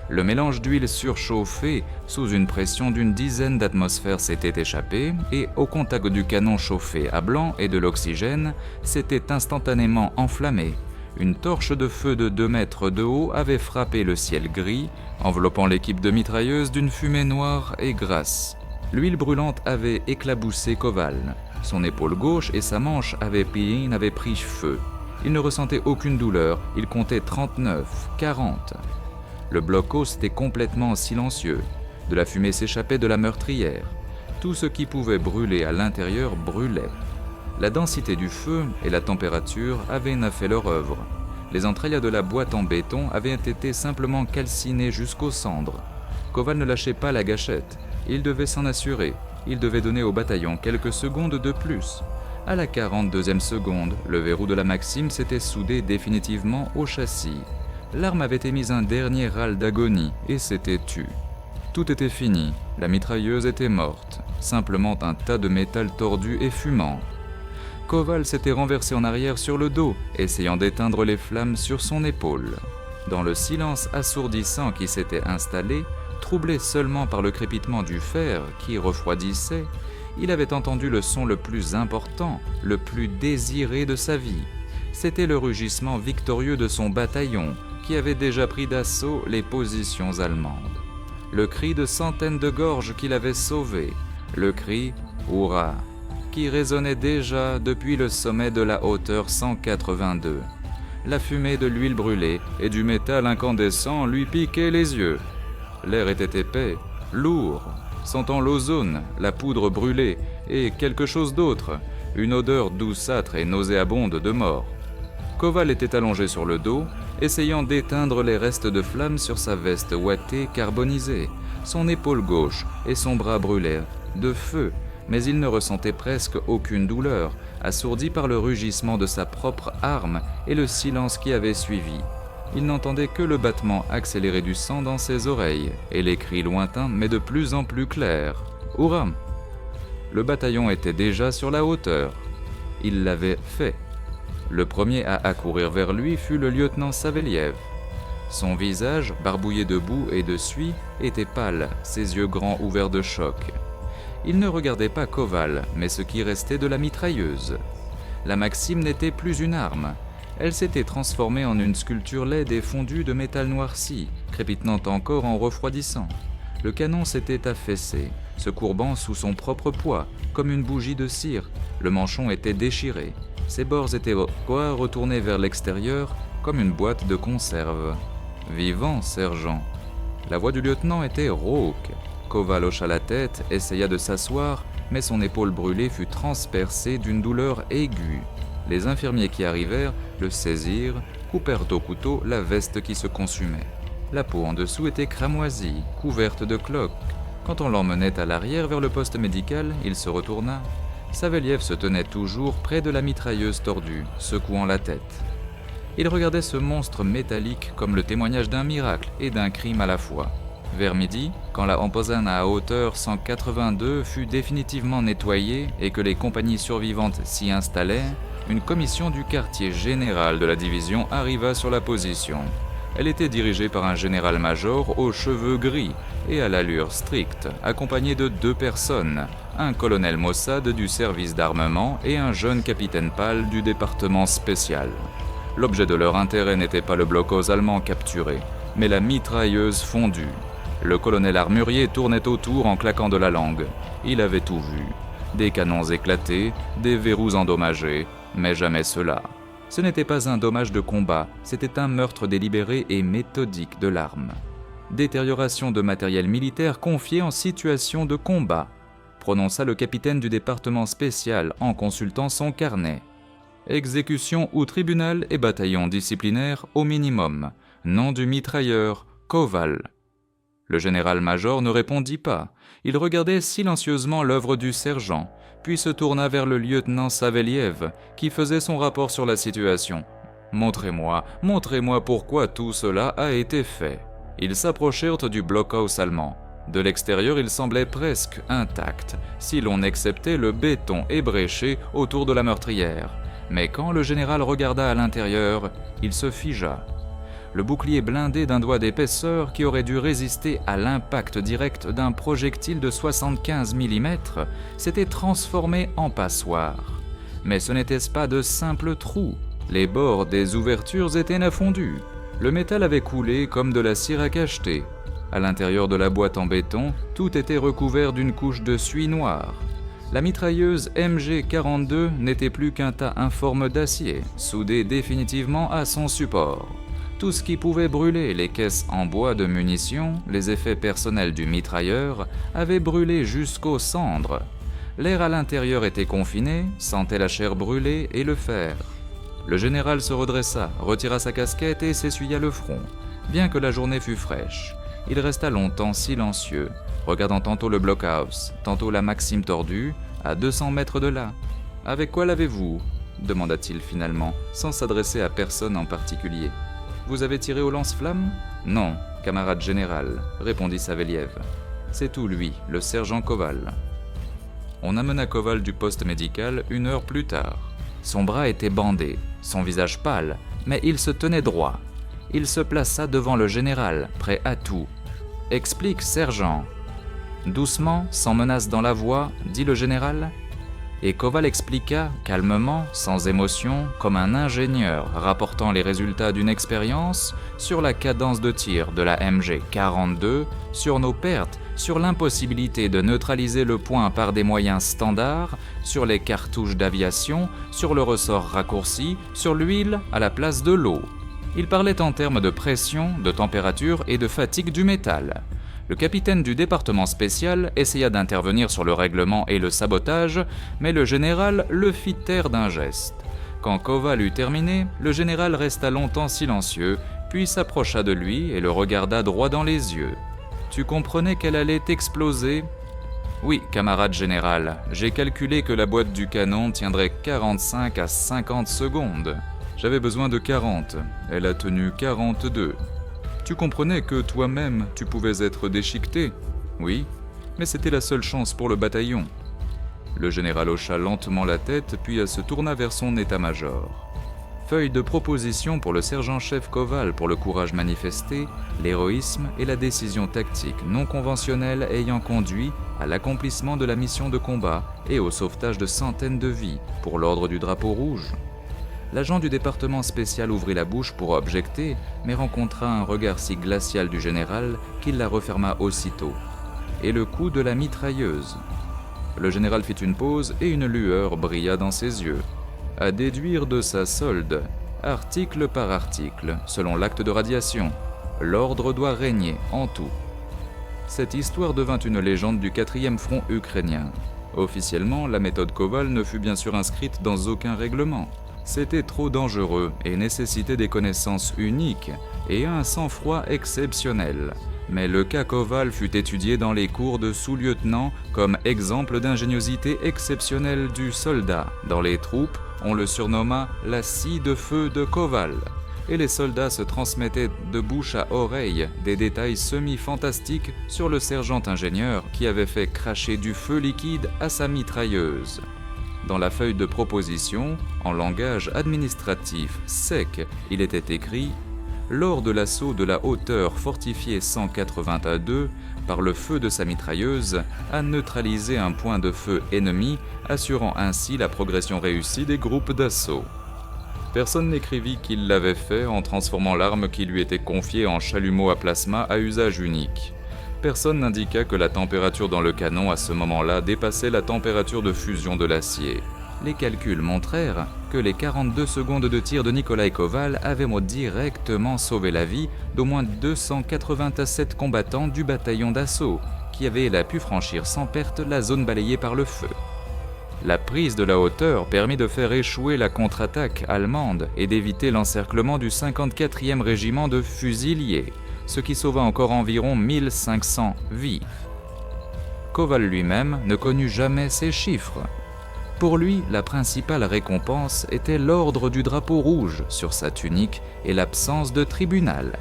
Le mélange d'huile surchauffée, sous une pression d'une dizaine d'atmosphères, s'était échappé et, au contact du canon chauffé à blanc et de l'oxygène, s'était instantanément enflammé. Une torche de feu de 2 mètres de haut avait frappé le ciel gris, enveloppant l'équipe de mitrailleuses d'une fumée noire et grasse. L'huile brûlante avait éclaboussé Koval. Son épaule gauche et sa manche avaient pris feu. Il ne ressentait aucune douleur, il comptait 39, 40. Le blockhouse était complètement silencieux. De la fumée s'échappait de la meurtrière. Tout ce qui pouvait brûler à l'intérieur brûlait. La densité du feu et la température avaient fait leur œuvre. Les entrailles de la boîte en béton avaient été simplement calcinées jusqu'aux cendres. Koval ne lâchait pas la gâchette. Il devait s'en assurer. Il devait donner au bataillon quelques secondes de plus. À la 42e seconde, le verrou de la Maxim s'était soudé définitivement au châssis. L'arme avait émis un dernier râle d'agonie et s'était tue. Tout était fini. La mitrailleuse était morte. Simplement un tas de métal tordu et fumant. Koval s'était renversé en arrière sur le dos, essayant d'éteindre les flammes sur son épaule. Dans le silence assourdissant qui s'était installé, troublé seulement par le crépitement du fer qui refroidissait, il avait entendu le son le plus important, le plus désiré de sa vie. C'était le rugissement victorieux de son bataillon qui avait déjà pris d'assaut les positions allemandes. Le cri de centaines de gorges qu'il avait sauvées, le cri « Hurrah !» qui résonnait déjà depuis le sommet de la hauteur 182. La fumée de l'huile brûlée et du métal incandescent lui piquait les yeux. L'air était épais, lourd, sentant l'ozone, la poudre brûlée et quelque chose d'autre, une odeur douceâtre et nauséabonde de mort. Koval était allongé sur le dos, essayant d'éteindre les restes de flammes sur sa veste ouatée carbonisée. Son épaule gauche et son bras brûlaient de feu, mais il ne ressentait presque aucune douleur, assourdi par le rugissement de sa propre arme et le silence qui avait suivi. Il n'entendait que le battement accéléré du sang dans ses oreilles et les cris lointains mais de plus en plus clairs. « Hurrah !» Le bataillon était déjà sur la hauteur. Il l'avait fait. Le premier à accourir vers lui fut le lieutenant Saveliev. Son visage, barbouillé de boue et de suie, était pâle, ses yeux grands ouverts de choc. Il ne regardait pas Koval, mais ce qui restait de la mitrailleuse. La Maxim n'était plus une arme. Elle s'était transformée en une sculpture laide et fondue de métal noirci, crépitant encore en refroidissant. Le canon s'était affaissé, se courbant sous son propre poids, comme une bougie de cire. Le manchon était déchiré. Ses bords étaient retournés vers l'extérieur, comme une boîte de conserve. « Vivant, sergent !» La voix du lieutenant était rauque. Koval hocha la tête, essaya de s'asseoir, mais son épaule brûlée fut transpercée d'une douleur aiguë. Les infirmiers qui arrivèrent le saisirent, coupèrent au couteau la veste qui se consumait. La peau en dessous était cramoisie, couverte de cloques. Quand on l'emmenait à l'arrière vers le poste médical, il se retourna. Saveliev se tenait toujours près de la mitrailleuse tordue, secouant la tête. Il regardait ce monstre métallique comme le témoignage d'un miracle et d'un crime à la fois. Vers midi, quand la Hampozan à hauteur 182 fut définitivement nettoyée et que les compagnies survivantes s'y installaient, une commission du quartier général de la division arriva sur la position. Elle était dirigée par un général-major aux cheveux gris et à l'allure stricte, accompagné de 2 personnes, un colonel Mossad du service d'armement et un jeune capitaine pâle du département spécial. L'objet de leur intérêt n'était pas le blockhaus allemand capturé, mais la mitrailleuse fondue. Le colonel armurier tournait autour en claquant de la langue. Il avait tout vu. Des canons éclatés, des verrous endommagés, mais jamais cela. Ce n'était pas un dommage de combat, c'était un meurtre délibéré et méthodique de l'arme. Détérioration de matériel militaire confié en situation de combat, prononça le capitaine du département spécial en consultant son carnet. Exécution ou tribunal et bataillon disciplinaire au minimum. Nom du mitrailleur, Koval. Le général-major ne répondit pas. Il regardait silencieusement l'œuvre du sergent, puis se tourna vers le lieutenant Saveliev, qui faisait son rapport sur la situation. « Montrez-moi pourquoi tout cela a été fait. » Ils s'approchèrent du blockhaus allemand. De l'extérieur, il semblait presque intact, si l'on exceptait le béton ébréché autour de la meurtrière. Mais quand le général regarda à l'intérieur, il se figea. Le bouclier blindé d'un doigt d'épaisseur qui aurait dû résister à l'impact direct d'un projectile de 75 mm s'était transformé en passoire. Mais ce n'était pas de simples trous. Les bords des ouvertures étaient nafondus. Le métal avait coulé comme de la cire à cacheter. À l'intérieur de la boîte en béton, tout était recouvert d'une couche de suie noire. La mitrailleuse MG42 n'était plus qu'un tas informe d'acier, soudé définitivement à son support. Tout ce qui pouvait brûler, les caisses en bois de munitions, les effets personnels du mitrailleur, avaient brûlé jusqu'aux cendres. L'air à l'intérieur était confiné, sentait la chair brûlée et le fer. Le général se redressa, retira sa casquette et s'essuya le front. Bien que la journée fût fraîche, il resta longtemps silencieux, regardant tantôt le blockhaus, tantôt la Maxime tordue, à 200 mètres de là. « Avec quoi l'avez-vous » demanda-t-il finalement, sans s'adresser à personne en particulier. « Vous avez tiré au lance-flammes » ? « Non, camarade général, » répondit Saveliev. « C'est tout lui, le sergent Koval. » On amena Koval du poste médical 1 heure plus tard. Son bras était bandé, son visage pâle, mais il se tenait droit. Il se plaça devant le général, prêt à tout. « Explique, sergent. » Doucement, sans menace dans la voix, dit le général. Et Koval expliqua, calmement, sans émotion, comme un ingénieur rapportant les résultats d'une expérience, sur la cadence de tir de la MG42, sur nos pertes sur l'impossibilité de neutraliser le point par des moyens standards, sur les cartouches d'aviation, sur le ressort raccourci, sur l'huile à la place de l'eau. Il parlait en termes de pression, de température et de fatigue du métal. Le capitaine du département spécial essaya d'intervenir sur le règlement et le sabotage, mais le général le fit taire d'un geste. Quand Koval eut terminé, le général resta longtemps silencieux, puis s'approcha de lui et le regarda droit dans les yeux. « Tu comprenais qu'elle allait exploser ?»« Oui, camarade général, j'ai calculé que la boîte du canon tiendrait 45 à 50 secondes. J'avais besoin de 40, elle a tenu 42. Tu comprenais que toi-même, tu pouvais être déchiqueté ? Oui, mais c'était la seule chance pour le bataillon. » Le général hocha lentement la tête, puis se tourna vers son état-major. Feuille de proposition pour le sergent-chef Koval pour le courage manifesté, l'héroïsme et la décision tactique non conventionnelle ayant conduit à l'accomplissement de la mission de combat et au sauvetage de centaines de vies pour l'ordre du drapeau rouge. L'agent du département spécial ouvrit la bouche pour objecter, mais rencontra un regard si glacial du général qu'il la referma aussitôt. Et le coup de la mitrailleuse. Le général fit une pause et une lueur brilla dans ses yeux. À déduire de sa solde, article par article, selon l'acte de radiation, l'ordre doit régner en tout. Cette histoire devint une légende du 4e front ukrainien. Officiellement, la méthode Koval ne fut bien sûr inscrite dans aucun règlement. C'était trop dangereux et nécessitait des connaissances uniques et un sang-froid exceptionnel. Mais le cas Koval fut étudié dans les cours de sous-lieutenant comme exemple d'ingéniosité exceptionnelle du soldat. Dans les troupes, on le surnomma la scie de feu de Koval. Et les soldats se transmettaient de bouche à oreille des détails semi-fantastiques sur le sergent-ingénieur qui avait fait cracher du feu liquide à sa mitrailleuse. Dans la feuille de proposition, en langage administratif sec, il était écrit « Lors de l'assaut de la hauteur fortifiée 182, par le feu de sa mitrailleuse, a neutralisé un point de feu ennemi, assurant ainsi la progression réussie des groupes d'assaut. » Personne n'écrivit qu'il l'avait fait en transformant l'arme qui lui était confiée en chalumeau à plasma à usage unique. Personne n'indiqua que la température dans le canon à ce moment-là dépassait la température de fusion de l'acier. Les calculs montrèrent que les 42 secondes de tir de Nikolai Koval avaient directement sauvé la vie d'au moins 287 combattants du bataillon d'assaut, qui avaient pu franchir sans perte la zone balayée par le feu. La prise de la hauteur permit de faire échouer la contre-attaque allemande et d'éviter l'encerclement du 54e régiment de fusiliers, ce qui sauva encore environ 1500 vies. Koval lui-même ne connut jamais ces chiffres. Pour lui, la principale récompense était l'ordre du drapeau rouge sur sa tunique et l'absence de tribunal.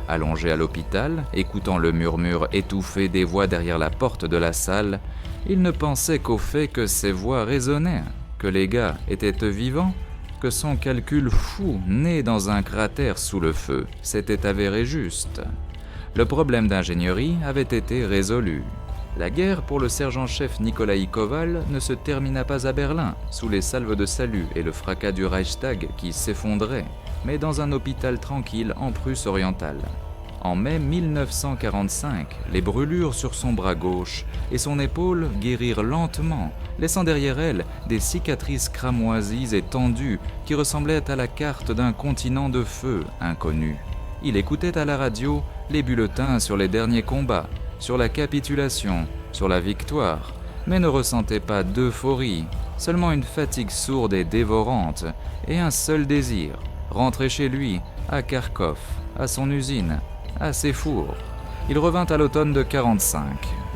Allongé à l'hôpital, écoutant le murmure étouffé des voix derrière la porte de la salle, il ne pensait qu'au fait que ces voix résonnaient, que les gars étaient vivants, que son calcul fou, né dans un cratère sous le feu, s'était avéré juste. Le problème d'ingénierie avait été résolu. La guerre pour le sergent-chef Nikolai Koval ne se termina pas à Berlin, sous les salves de salut et le fracas du Reichstag qui s'effondrait, mais dans un hôpital tranquille en Prusse orientale. En mai 1945, les brûlures sur son bras gauche et son épaule guérirent lentement, laissant derrière elles des cicatrices cramoisies et tendues qui ressemblaient à la carte d'un continent de feu inconnu. Il écoutait à la radio les bulletins sur les derniers combats, sur la capitulation, sur la victoire, mais ne ressentait pas d'euphorie, seulement une fatigue sourde et dévorante, et un seul désir, rentrer chez lui, à Kharkov, à son usine, à ses fours. Il revint à l'automne de 45.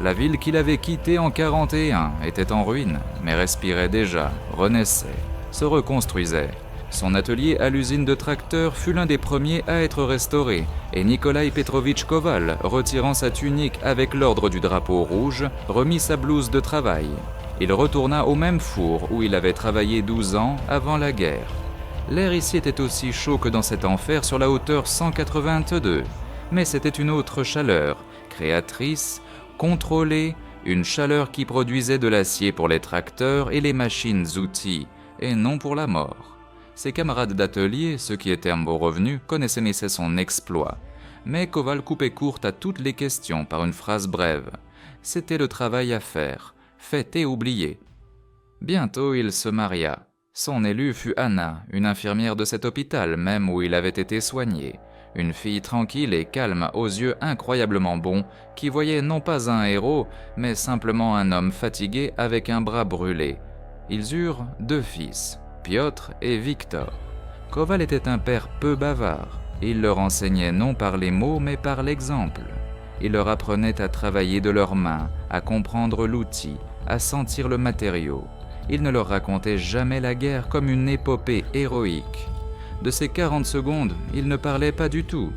La ville qu'il avait quittée en 41 était en ruine, mais respirait déjà, renaissait, se reconstruisait. Son atelier à l'usine de tracteurs fut l'un des premiers à être restauré, et Nikolai Petrovitch Koval, retirant sa tunique avec l'ordre du drapeau rouge, remit sa blouse de travail. Il retourna au même four où il avait travaillé 12 ans avant la guerre. L'air ici était aussi chaud que dans cet enfer sur la hauteur 182, mais c'était une autre chaleur, créatrice, contrôlée, une chaleur qui produisait de l'acier pour les tracteurs et les machines-outils, et non pour la mort. Ses camarades d'atelier, ceux qui étaient à beau revenu, connaissaient son exploit. mais Koval coupait courte à toutes les questions par une phrase brève. C'était le travail à faire, fait et oublié. Bientôt il se maria. Son élue fut Anna, une infirmière de cet hôpital même où il avait été soigné. Une fille tranquille et calme aux yeux incroyablement bons, qui voyait non pas un héros, mais simplement un homme fatigué avec un bras brûlé. Ils eurent 2 fils, Piotr et Victor. Koval était un père peu bavard. Il leur enseignait non par les mots mais par l'exemple. Il leur apprenait à travailler de leurs mains, à comprendre l'outil, à sentir le matériau. Il ne leur racontait jamais la guerre comme une épopée héroïque. De ces 40 secondes, il ne parlait pas du tout.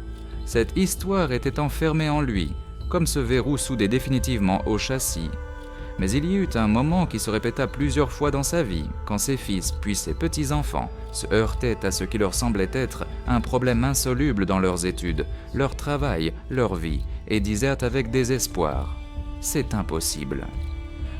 Cette histoire était enfermée en lui, comme ce verrou soudé définitivement au châssis. Mais il y eut un moment qui se répéta plusieurs fois dans sa vie, quand ses fils puis ses petits-enfants se heurtaient à ce qui leur semblait être un problème insoluble dans leurs études, leur travail, leur vie, et disaient avec désespoir « C'est impossible ».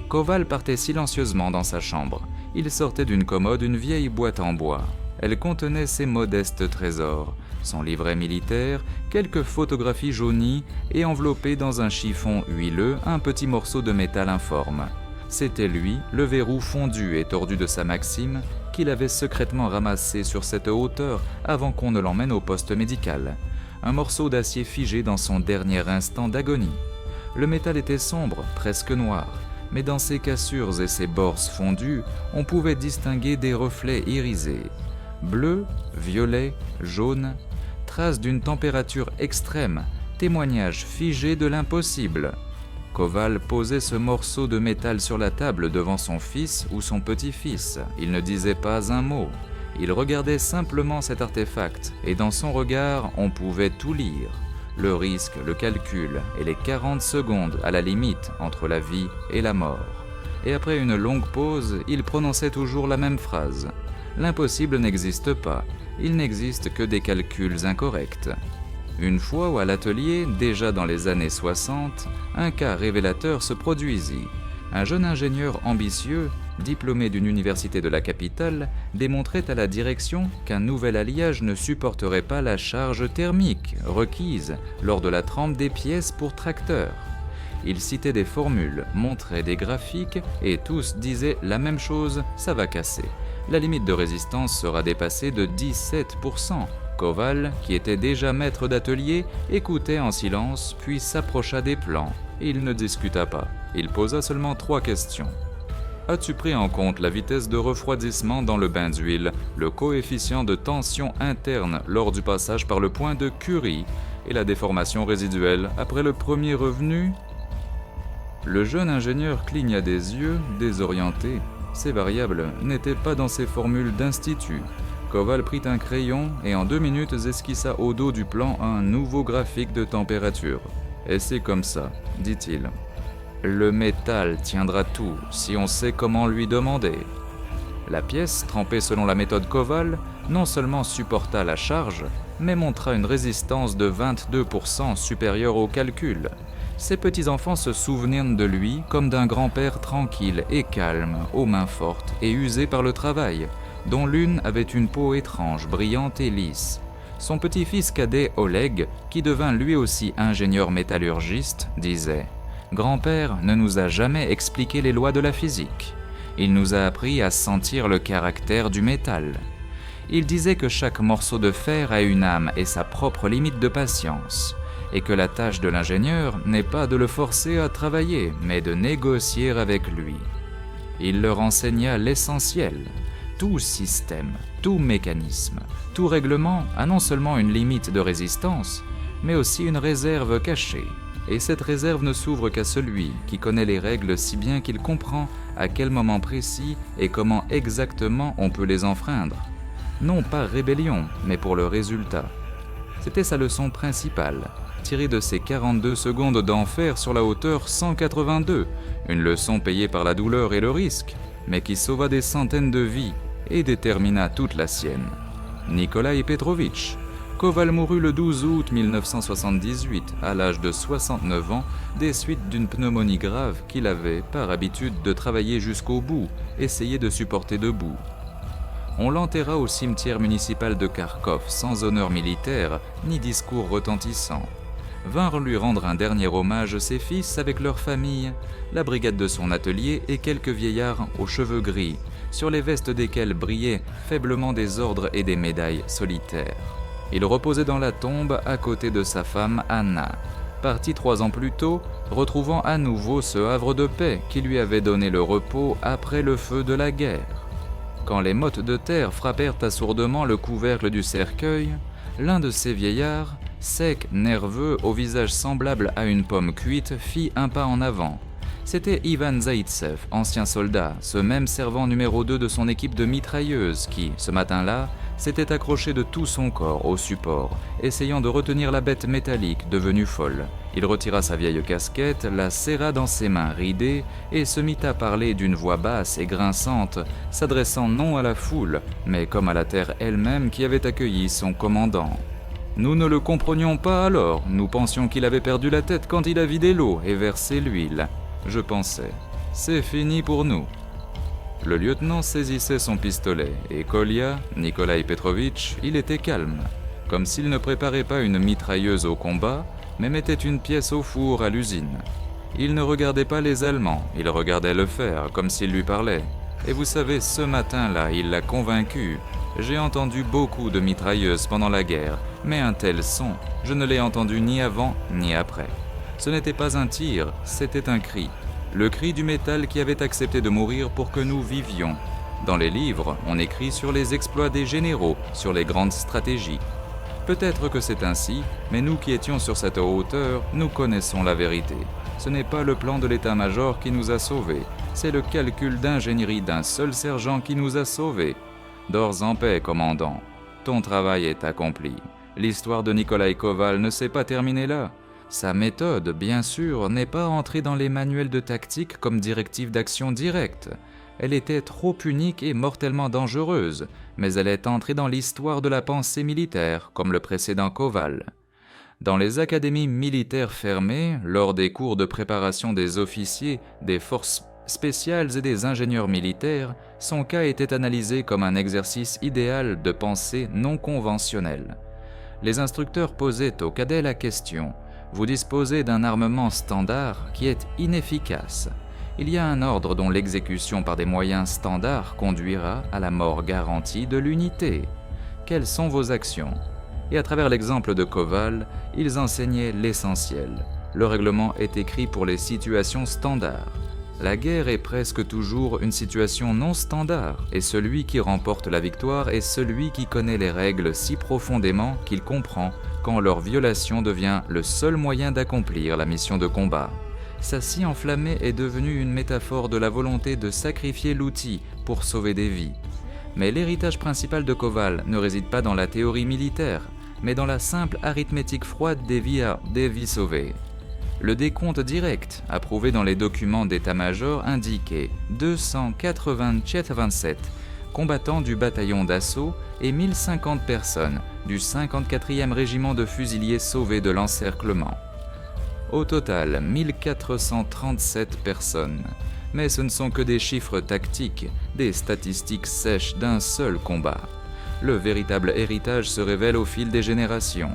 Koval partait silencieusement dans sa chambre. Il sortait d'une commode une vieille boîte en bois. Elle contenait ses modestes trésors, son livret militaire, quelques photographies jaunies et enveloppé dans un chiffon huileux un petit morceau de métal informe. C'était lui, le verrou fondu et tordu de sa Maxime, qu'il avait secrètement ramassé sur cette hauteur avant qu'on ne l'emmène au poste médical. Un morceau d'acier figé dans son dernier instant d'agonie. Le métal était sombre, presque noir, mais dans ses cassures et ses bords fondus, on pouvait distinguer des reflets irisés. Bleu, violet, jaune, traces d'une température extrême, témoignage figé de l'impossible. Koval posait ce morceau de métal sur la table devant son fils ou son petit-fils. Il ne disait pas un mot. Il regardait simplement cet artefact, et dans son regard, on pouvait tout lire. Le risque, le calcul et les 40 secondes à la limite entre la vie et la mort. Et après une longue pause, il prononçait toujours la même phrase. L'impossible n'existe pas, il n'existe que des calculs incorrects. Une fois à l'atelier, déjà dans les années 60, un cas révélateur se produisit. Un jeune ingénieur ambitieux, diplômé d'une université de la capitale, démontrait à la direction qu'un nouvel alliage ne supporterait pas la charge thermique requise lors de la trempe des pièces pour tracteurs. Il citait des formules, montrait des graphiques et tous disaient la même chose, ça va casser. La limite de résistance sera dépassée de 17%. Koval, qui était déjà maître d'atelier, écoutait en silence, puis s'approcha des plans. Il ne discuta pas. Il posa seulement 3 questions. As-tu pris en compte la vitesse de refroidissement dans le bain d'huile, le coefficient de tension interne lors du passage par le point de Curie et la déformation résiduelle après le premier revenu ? Le jeune ingénieur cligna des yeux, désorienté. Ces variables n'étaient pas dans ses formules d'institut. Koval prit un crayon et en 2 minutes esquissa au dos du plan un nouveau graphique de température. « Et c'est comme ça, dit-il. Le métal tiendra tout si on sait comment lui demander. » La pièce, trempée selon la méthode Koval, non seulement supporta la charge, mais montra une résistance de 22% supérieure au calcul. Ses petits-enfants se souvenirent de lui comme d'un grand-père tranquille et calme, aux mains fortes et usées par le travail, dont l'une avait une peau étrange, brillante et lisse. Son petit-fils cadet Oleg, qui devint lui aussi ingénieur métallurgiste, disait « Grand-père ne nous a jamais expliqué les lois de la physique. Il nous a appris à sentir le caractère du métal. Il disait que chaque morceau de fer a une âme et sa propre limite de patience. » et que la tâche de l'ingénieur n'est pas de le forcer à travailler, mais de négocier avec lui. Il leur enseigna l'essentiel. Tout système, tout mécanisme, tout règlement a non seulement une limite de résistance, mais aussi une réserve cachée. Et cette réserve ne s'ouvre qu'à celui qui connaît les règles si bien qu'il comprend à quel moment précis et comment exactement on peut les enfreindre. Non par rébellion, mais pour le résultat. C'était sa leçon principale, tirée de ces 42 secondes d'enfer sur la hauteur 182, une leçon payée par la douleur et le risque, mais qui sauva des centaines de vies et détermina toute la sienne. Nikolaï Petrovitch. Koval mourut le 12 août 1978, à l'âge de 69 ans, des suites d'une pneumonie grave qu'il avait, par habitude de travailler jusqu'au bout, essayé de supporter debout. On l'enterra au cimetière municipal de Kharkov sans honneur militaire ni discours retentissant. vinrent lui rendre un dernier hommage ses fils avec leur famille, la brigade de son atelier et quelques vieillards aux cheveux gris, sur les vestes desquels brillaient faiblement des ordres et des médailles solitaires. Il reposait dans la tombe à côté de sa femme Anna, partie 3 ans plus tôt, retrouvant à nouveau ce havre de paix qui lui avait donné le repos après le feu de la guerre. Quand les mottes de terre frappèrent assourdement le couvercle du cercueil, l'un de ces vieillards, sec, nerveux, au visage semblable à une pomme cuite, fit un pas en avant. C'était Ivan Zaïtsev, ancien soldat, ce même servant numéro 2 de son équipe de mitrailleuses qui, ce matin-là, s'était accroché de tout son corps au support, essayant de retenir la bête métallique devenue folle. Il retira sa vieille casquette, la serra dans ses mains ridées et se mit à parler d'une voix basse et grinçante, s'adressant non à la foule, mais comme à la terre elle-même qui avait accueilli son commandant. Nous ne le comprenions pas alors, nous pensions qu'il avait perdu la tête quand il a vidé l'eau et versé l'huile. Je pensais, c'est fini pour nous. Le lieutenant saisissait son pistolet et Kolya, Nikolai Petrovitch, il était calme, comme s'il ne préparait pas une mitrailleuse au combat, mais mettait une pièce au four à l'usine. Il ne regardait pas les Allemands, il regardait le fer comme s'il lui parlait. Et vous savez, ce matin-là, il l'a convaincu. J'ai entendu beaucoup de mitrailleuses pendant la guerre, mais un tel son, je ne l'ai entendu ni avant ni après. Ce n'était pas un tir, c'était un cri. Le cri du métal qui avait accepté de mourir pour que nous vivions. Dans les livres, on écrit sur les exploits des généraux, sur les grandes stratégies. Peut-être que c'est ainsi, mais nous qui étions sur cette hauteur, nous connaissons la vérité. Ce n'est pas le plan de l'état-major qui nous a sauvés, c'est le calcul d'ingénierie d'un seul sergent qui nous a sauvés. Dors en paix, commandant. Ton travail est accompli. L'histoire de Nikolai Koval ne s'est pas terminée là. Sa méthode, bien sûr, n'est pas entrée dans les manuels de tactique comme directive d'action directe. Elle était trop unique et mortellement dangereuse, mais elle est entrée dans l'histoire de la pensée militaire, comme le précédent Koval. Dans les académies militaires fermées, lors des cours de préparation des officiers, des forces spéciales et des ingénieurs militaires, son cas était analysé comme un exercice idéal de pensée non conventionnelle. Les instructeurs posaient aux cadets la question: vous disposez d'un armement standard qui est inefficace. Il y a un ordre dont l'exécution par des moyens standards conduira à la mort garantie de l'unité. Quelles sont vos actions? Et à travers l'exemple de Koval, ils enseignaient l'essentiel. Le règlement est écrit pour les situations standards. La guerre est presque toujours une situation non standard, et celui qui remporte la victoire est celui qui connaît les règles si profondément qu'il comprend quand leur violation devient le seul moyen d'accomplir la mission de combat. Sa scie enflammée est devenue une métaphore de la volonté de sacrifier l'outil pour sauver des vies. Mais l'héritage principal de Koval ne réside pas dans la théorie militaire, mais dans la simple arithmétique froide des vies sauvées. Le décompte direct, approuvé dans les documents d'état-major, indiquait 287 combattants du bataillon d'assaut et 1050 personnes du 54e régiment de fusiliers sauvés de l'encerclement. Au total, 1437 personnes. Mais ce ne sont que des chiffres tactiques, des statistiques sèches d'un seul combat. Le véritable héritage se révèle au fil des générations.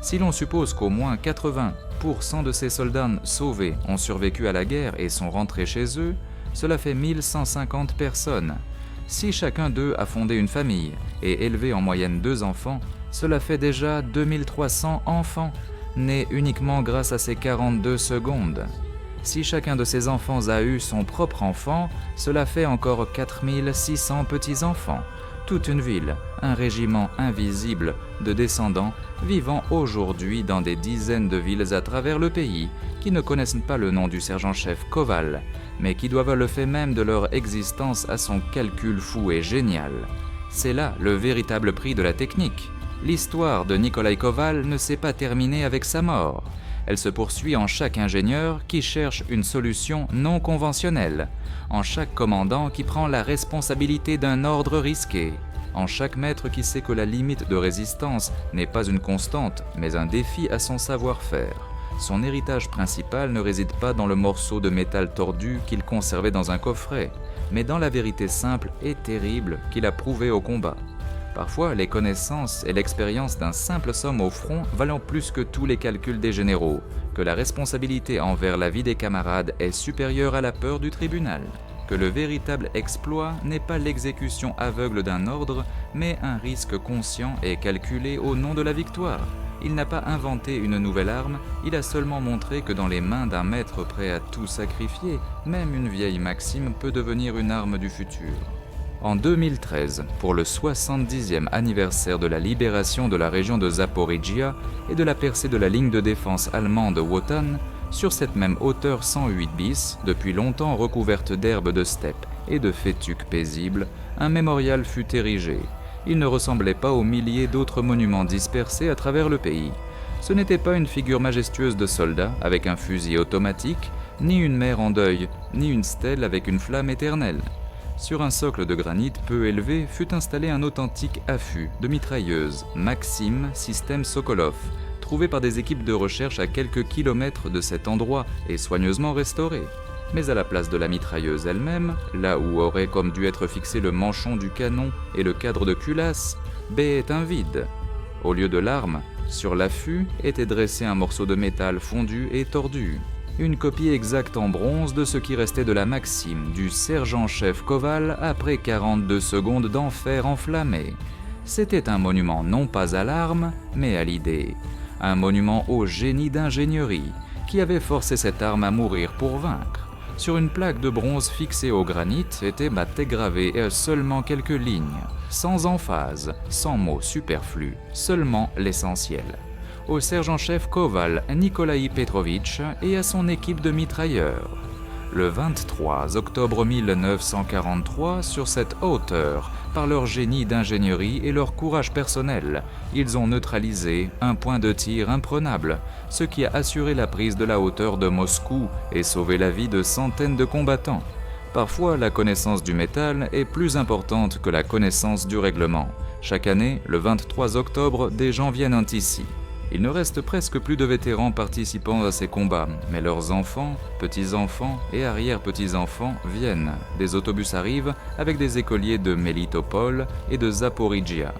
Si l'on suppose qu'au moins 80% de ces soldats sauvés ont survécu à la guerre et sont rentrés chez eux, cela fait 1150 personnes. Si chacun d'eux a fondé une famille et élevé en moyenne 2 enfants, cela fait déjà 2300 enfants, nés uniquement grâce à ces 42 secondes. Si chacun de ces enfants a eu son propre enfant, cela fait encore 4600 petits-enfants. Toute une ville, un régiment invisible de descendants vivant aujourd'hui dans des dizaines de villes à travers le pays, qui ne connaissent pas le nom du sergent-chef Koval, mais qui doivent le fait même de leur existence à son calcul fou et génial. C'est là le véritable prix de la technique. L'histoire de Nikolai Koval ne s'est pas terminée avec sa mort. Elle se poursuit en chaque ingénieur qui cherche une solution non conventionnelle, en chaque commandant qui prend la responsabilité d'un ordre risqué, en chaque maître qui sait que la limite de résistance n'est pas une constante, mais un défi à son savoir-faire. Son héritage principal ne réside pas dans le morceau de métal tordu qu'il conservait dans un coffret, mais dans la vérité simple et terrible qu'il a prouvée au combat. Parfois, les connaissances et l'expérience d'un simple homme au front valent plus que tous les calculs des généraux, que la responsabilité envers la vie des camarades est supérieure à la peur du tribunal, que le véritable exploit n'est pas l'exécution aveugle d'un ordre, mais un risque conscient et calculé au nom de la victoire. Il n'a pas inventé une nouvelle arme, il a seulement montré que dans les mains d'un maître prêt à tout sacrifier, même une vieille maxime peut devenir une arme du futur. En 2013, pour le 70e anniversaire de la libération de la région de Zaporijjia et de la percée de la ligne de défense allemande Wotan, sur cette même hauteur 108 bis, depuis longtemps recouverte d'herbes de steppe et de fétuques paisibles, un mémorial fut érigé. Il ne ressemblait pas aux milliers d'autres monuments dispersés à travers le pays. Ce n'était pas une figure majestueuse de soldat avec un fusil automatique, ni une mère en deuil, ni une stèle avec une flamme éternelle. Sur un socle de granit peu élevé fut installé un authentique affût de mitrailleuse Maxim système Sokolov, trouvé par des équipes de recherche à quelques kilomètres de cet endroit et soigneusement restauré. Mais à la place de la mitrailleuse elle-même, là où aurait comme dû être fixé le manchon du canon et le cadre de culasse, est un vide. Au lieu de l'arme, sur l'affût était dressé un morceau de métal fondu et tordu. Une copie exacte en bronze de ce qui restait de la Maxime du sergent-chef Koval après 42 secondes d'enfer enflammé. C'était un monument non pas à l'arme, mais à l'idée. Un monument au génie d'ingénierie, qui avait forcé cette arme à mourir pour vaincre. Sur une plaque de bronze fixée au granit étaient gravées seulement quelques lignes, sans emphase, sans mots superflus, seulement l'essentiel. Au sergent-chef Koval Nikolaï Petrovitch et à son équipe de mitrailleurs. Le 23 octobre 1943, sur cette hauteur, par leur génie d'ingénierie et leur courage personnel, ils ont neutralisé un point de tir imprenable, ce qui a assuré la prise de la hauteur de Moscou et sauvé la vie de centaines de combattants. Parfois, la connaissance du métal est plus importante que la connaissance du règlement. Chaque année, le 23 octobre, des gens viennent ici. Il ne reste presque plus de vétérans participant à ces combats, mais leurs enfants, petits-enfants et arrière-petits-enfants viennent. Des autobus arrivent avec des écoliers de Melitopol et de Zaporijjia.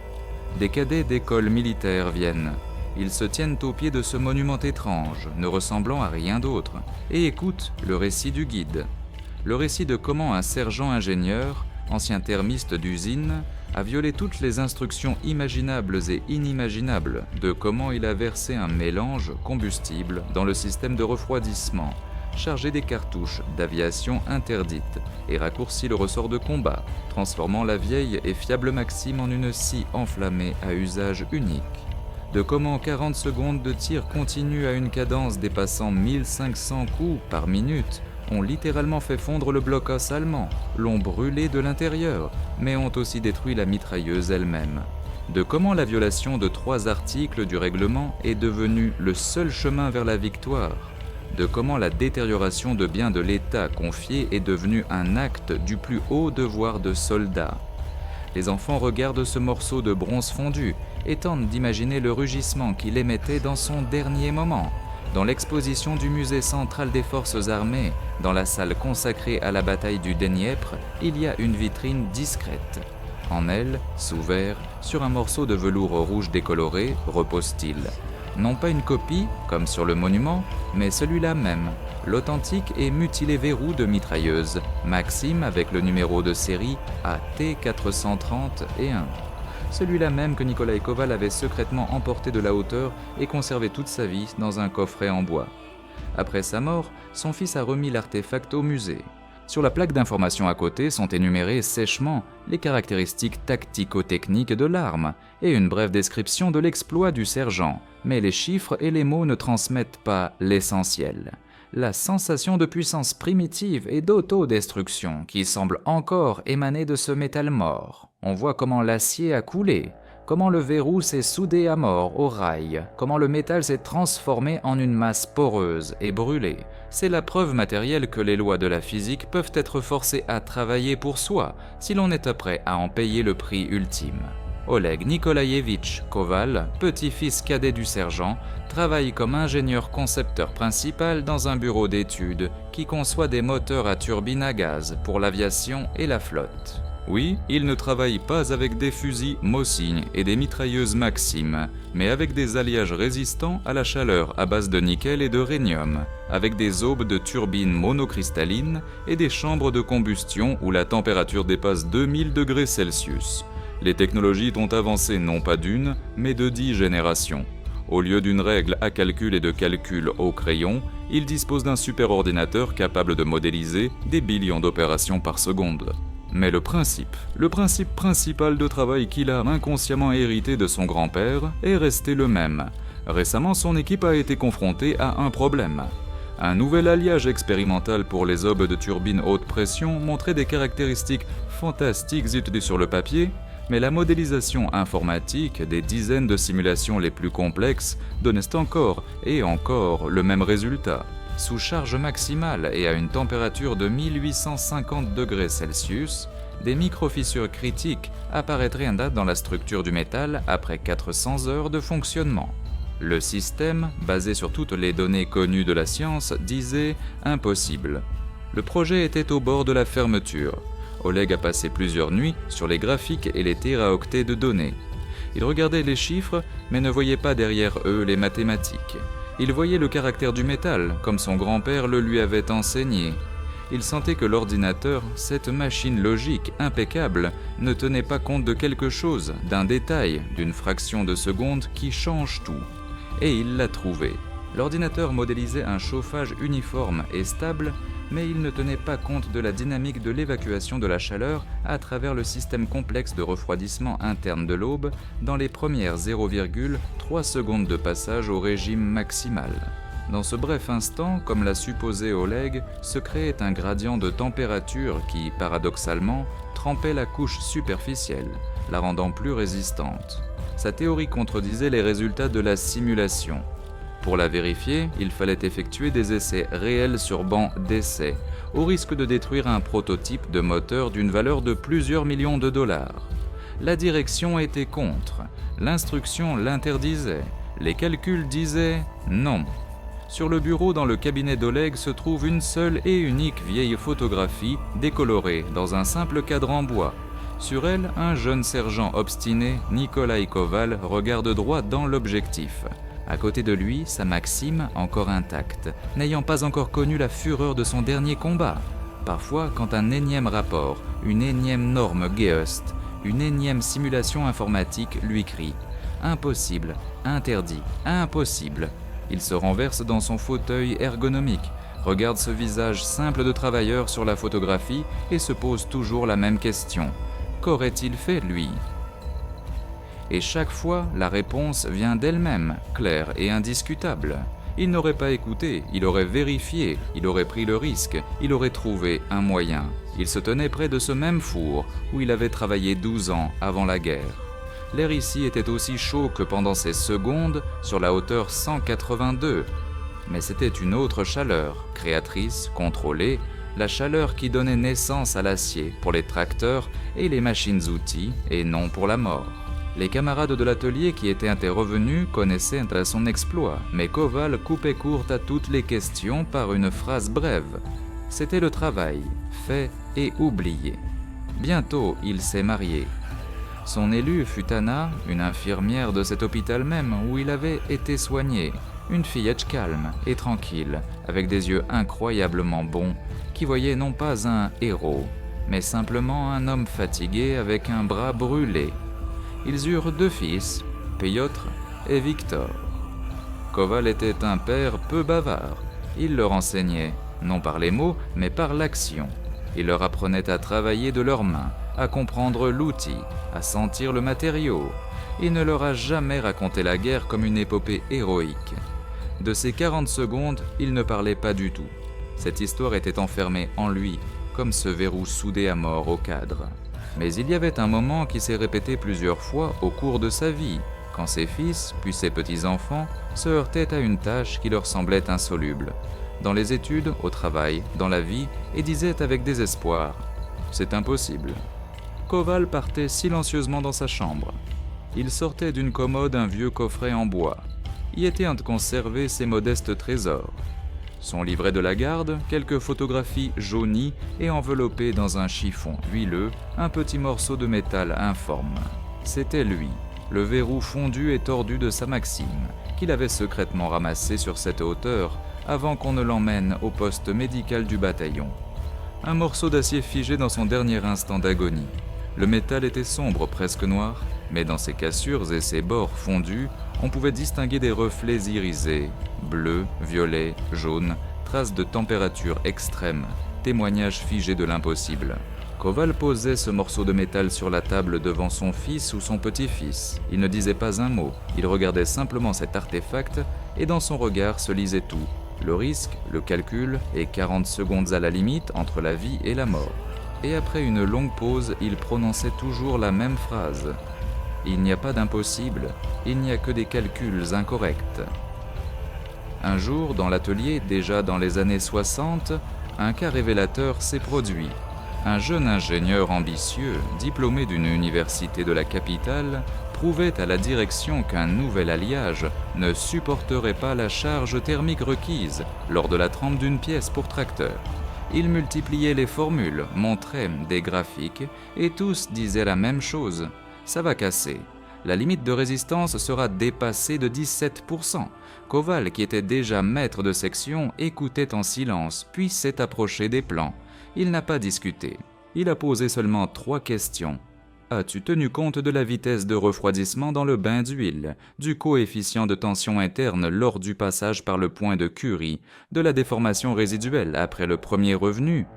Des cadets d'écoles militaires viennent. Ils se tiennent au pied de ce monument étrange, ne ressemblant à rien d'autre, et écoutent le récit du guide. Le récit de comment un sergent-ingénieur, ancien thermiste d'usine, a violé toutes les instructions imaginables et inimaginables de comment il a versé un mélange combustible dans le système de refroidissement, chargé des cartouches d'aviation interdites et raccourci le ressort de combat, transformant la vieille et fiable Maxime en une scie enflammée à usage unique. De comment 40 secondes de tir continu à une cadence dépassant 1500 coups par minute ont littéralement fait fondre le bloc-os allemand, l'ont brûlé de l'intérieur, mais ont aussi détruit la mitrailleuse elle-même. De comment la violation de 3 articles du règlement est devenue le seul chemin vers la victoire. De comment la détérioration de biens de l'État confié est devenue un acte du plus haut devoir de soldat. Les enfants regardent ce morceau de bronze fondu et tentent d'imaginer le rugissement qu'il émettait dans son dernier moment. Dans l'exposition du musée central des forces armées, dans la salle consacrée à la bataille du Dniepr, il y a une vitrine discrète. En elle, sous verre, sur un morceau de velours rouge décoloré, repose-t-il. Non pas une copie, comme sur le monument, mais celui-là même, l'authentique et mutilé verrou de mitrailleuse, Maxime avec le numéro de série AT430-1. Celui-là même que Nikolaï Koval avait secrètement emporté de la hauteur et conservé toute sa vie dans un coffret en bois. Après sa mort, son fils a remis l'artefact au musée. Sur la plaque d'information à côté sont énumérées sèchement les caractéristiques tactico-techniques de l'arme et une brève description de l'exploit du sergent, mais les chiffres et les mots ne transmettent pas l'essentiel. La sensation de puissance primitive et d'autodestruction qui semble encore émaner de ce métal mort. On voit comment l'acier a coulé, comment le verrou s'est soudé à mort au rail, comment le métal s'est transformé en une masse poreuse et brûlée. C'est la preuve matérielle que les lois de la physique peuvent être forcées à travailler pour soi si l'on est prêt à en payer le prix ultime. Oleg Nikolaïevitch Koval, petit-fils cadet du sergent, travaille comme ingénieur concepteur principal dans un bureau d'études qui conçoit des moteurs à turbine à gaz pour l'aviation et la flotte. Oui, il ne travaille pas avec des fusils Mosin et des mitrailleuses Maxim, mais avec des alliages résistants à la chaleur à base de nickel et de rhénium, avec des aubes de turbines monocristallines et des chambres de combustion où la température dépasse 2000 degrés Celsius. Les technologies ont avancé non pas d'une, mais de 10 générations. Au lieu d'une règle à calcul et de calcul au crayon, il dispose d'un superordinateur capable de modéliser des billions d'opérations par seconde. Mais le principe principal de travail qu'il a inconsciemment hérité de son grand-père est resté le même. Récemment, son équipe a été confrontée à un problème. Un nouvel alliage expérimental pour les aubes de turbines haute pression montrait des caractéristiques fantastiques étudiées sur le papier, mais la modélisation informatique des dizaines de simulations les plus complexes donnait encore et encore le même résultat. Sous charge maximale et à une température de 1850 degrés Celsius, des micro-fissures critiques apparaîtraient dans la structure du métal après 400 heures de fonctionnement. Le système, basé sur toutes les données connues de la science, disait impossible. Le projet était au bord de la fermeture. Oleg a passé plusieurs nuits sur les graphiques et les téraoctets de données. Il regardait les chiffres, mais ne voyait pas derrière eux les mathématiques. Il voyait le caractère du métal, comme son grand-père le lui avait enseigné. Il sentait que l'ordinateur, cette machine logique impeccable, ne tenait pas compte de quelque chose, d'un détail, d'une fraction de seconde qui change tout. Et il l'a trouvé. L'ordinateur modélisait un chauffage uniforme et stable, mais il ne tenait pas compte de la dynamique de l'évacuation de la chaleur à travers le système complexe de refroidissement interne de l'aube dans les premières 0,3 secondes de passage au régime maximal. Dans ce bref instant, comme l'a supposé Oleg, se créait un gradient de température qui, paradoxalement, trempait la couche superficielle, la rendant plus résistante. Sa théorie contredisait les résultats de la simulation. Pour la vérifier, il fallait effectuer des essais réels sur banc d'essai, au risque de détruire un prototype de moteur d'une valeur de plusieurs millions de dollars. La direction était contre, l'instruction l'interdisait, les calculs disaient non. Sur le bureau dans le cabinet d'Oleg se trouve une seule et unique vieille photographie décolorée dans un simple cadre en bois. Sur elle, un jeune sergent obstiné, Nikolai Koval, regarde droit dans l'objectif. À côté de lui, sa Maxime, encore intacte, n'ayant pas encore connu la fureur de son dernier combat. Parfois, quand un énième rapport, une énième norme Geost, une énième simulation informatique lui crie « Impossible, interdit, impossible », il se renverse dans son fauteuil ergonomique, regarde ce visage simple de travailleur sur la photographie et se pose toujours la même question. Qu'aurait-il fait, lui ? Et chaque fois, la réponse vient d'elle-même, claire et indiscutable. Il n'aurait pas écouté, il aurait vérifié, il aurait pris le risque, il aurait trouvé un moyen. Il se tenait près de ce même four où il avait travaillé 12 ans avant la guerre. L'air ici était aussi chaud que pendant ces secondes sur la hauteur 182. Mais c'était une autre chaleur, créatrice, contrôlée, la chaleur qui donnait naissance à l'acier pour les tracteurs et les machines-outils, et non pour la mort. Les camarades de l'atelier qui étaient intervenus connaissaient son exploit, mais Koval coupait court à toutes les questions par une phrase brève. C'était le travail, fait et oublié. Bientôt, il s'est marié. Son élue fut Anna, une infirmière de cet hôpital même où il avait été soigné, une fillette calme et tranquille, avec des yeux incroyablement bons, qui voyait non pas un héros, mais simplement un homme fatigué avec un bras brûlé. Ils eurent 2 fils, Piotr et Victor. Koval était un père peu bavard. Il leur enseignait, non par les mots, mais par l'action. Il leur apprenait à travailler de leurs mains, à comprendre l'outil, à sentir le matériau. Il ne leur a jamais raconté la guerre comme une épopée héroïque. De ces 40 secondes, il ne parlait pas du tout. Cette histoire était enfermée en lui, comme ce verrou soudé à mort au cadre. Mais il y avait un moment qui s'est répété plusieurs fois au cours de sa vie, quand ses fils, puis ses petits-enfants, se heurtaient à une tâche qui leur semblait insoluble, dans les études, au travail, dans la vie, et disaient avec désespoir « C'est impossible ». Koval partait silencieusement dans sa chambre. Il sortait d'une commode un vieux coffret en bois. Y étaient conservés ses modestes trésors. Son livret de la garde, quelques photographies jaunies et enveloppées dans un chiffon huileux, un petit morceau de métal informe. C'était lui, le verrou fondu et tordu de sa Maxime, qu'il avait secrètement ramassé sur cette hauteur avant qu'on ne l'emmène au poste médical du bataillon. Un morceau d'acier figé dans son dernier instant d'agonie. Le métal était sombre, presque noir, mais dans ses cassures et ses bords fondus, on pouvait distinguer des reflets irisés, bleus, violets, jaunes, traces de température extrême, témoignage figé de l'impossible. Koval posait ce morceau de métal sur la table devant son fils ou son petit-fils. Il ne disait pas un mot, il regardait simplement cet artefact et dans son regard se lisait tout. Le risque, le calcul et 40 secondes à la limite entre la vie et la mort. Et après une longue pause, il prononçait toujours la même phrase. Il n'y a pas d'impossible, il n'y a que des calculs incorrects. Un jour, dans l'atelier, déjà dans les années 60, un cas révélateur s'est produit. Un jeune ingénieur ambitieux, diplômé d'une université de la capitale, prouvait à la direction qu'un nouvel alliage ne supporterait pas la charge thermique requise lors de la trempe d'une pièce pour tracteur. Il multipliait les formules, montrait des graphiques, et tous disaient la même chose. Ça va casser. La limite de résistance sera dépassée de 17%. Koval, qui était déjà maître de section, écoutait en silence, puis s'est approché des plans. Il n'a pas discuté. Il a posé seulement 3 questions. As-tu tenu compte de la vitesse de refroidissement dans le bain d'huile, du coefficient de tension interne lors du passage par le point de Curie, de la déformation résiduelle après le premier revenu?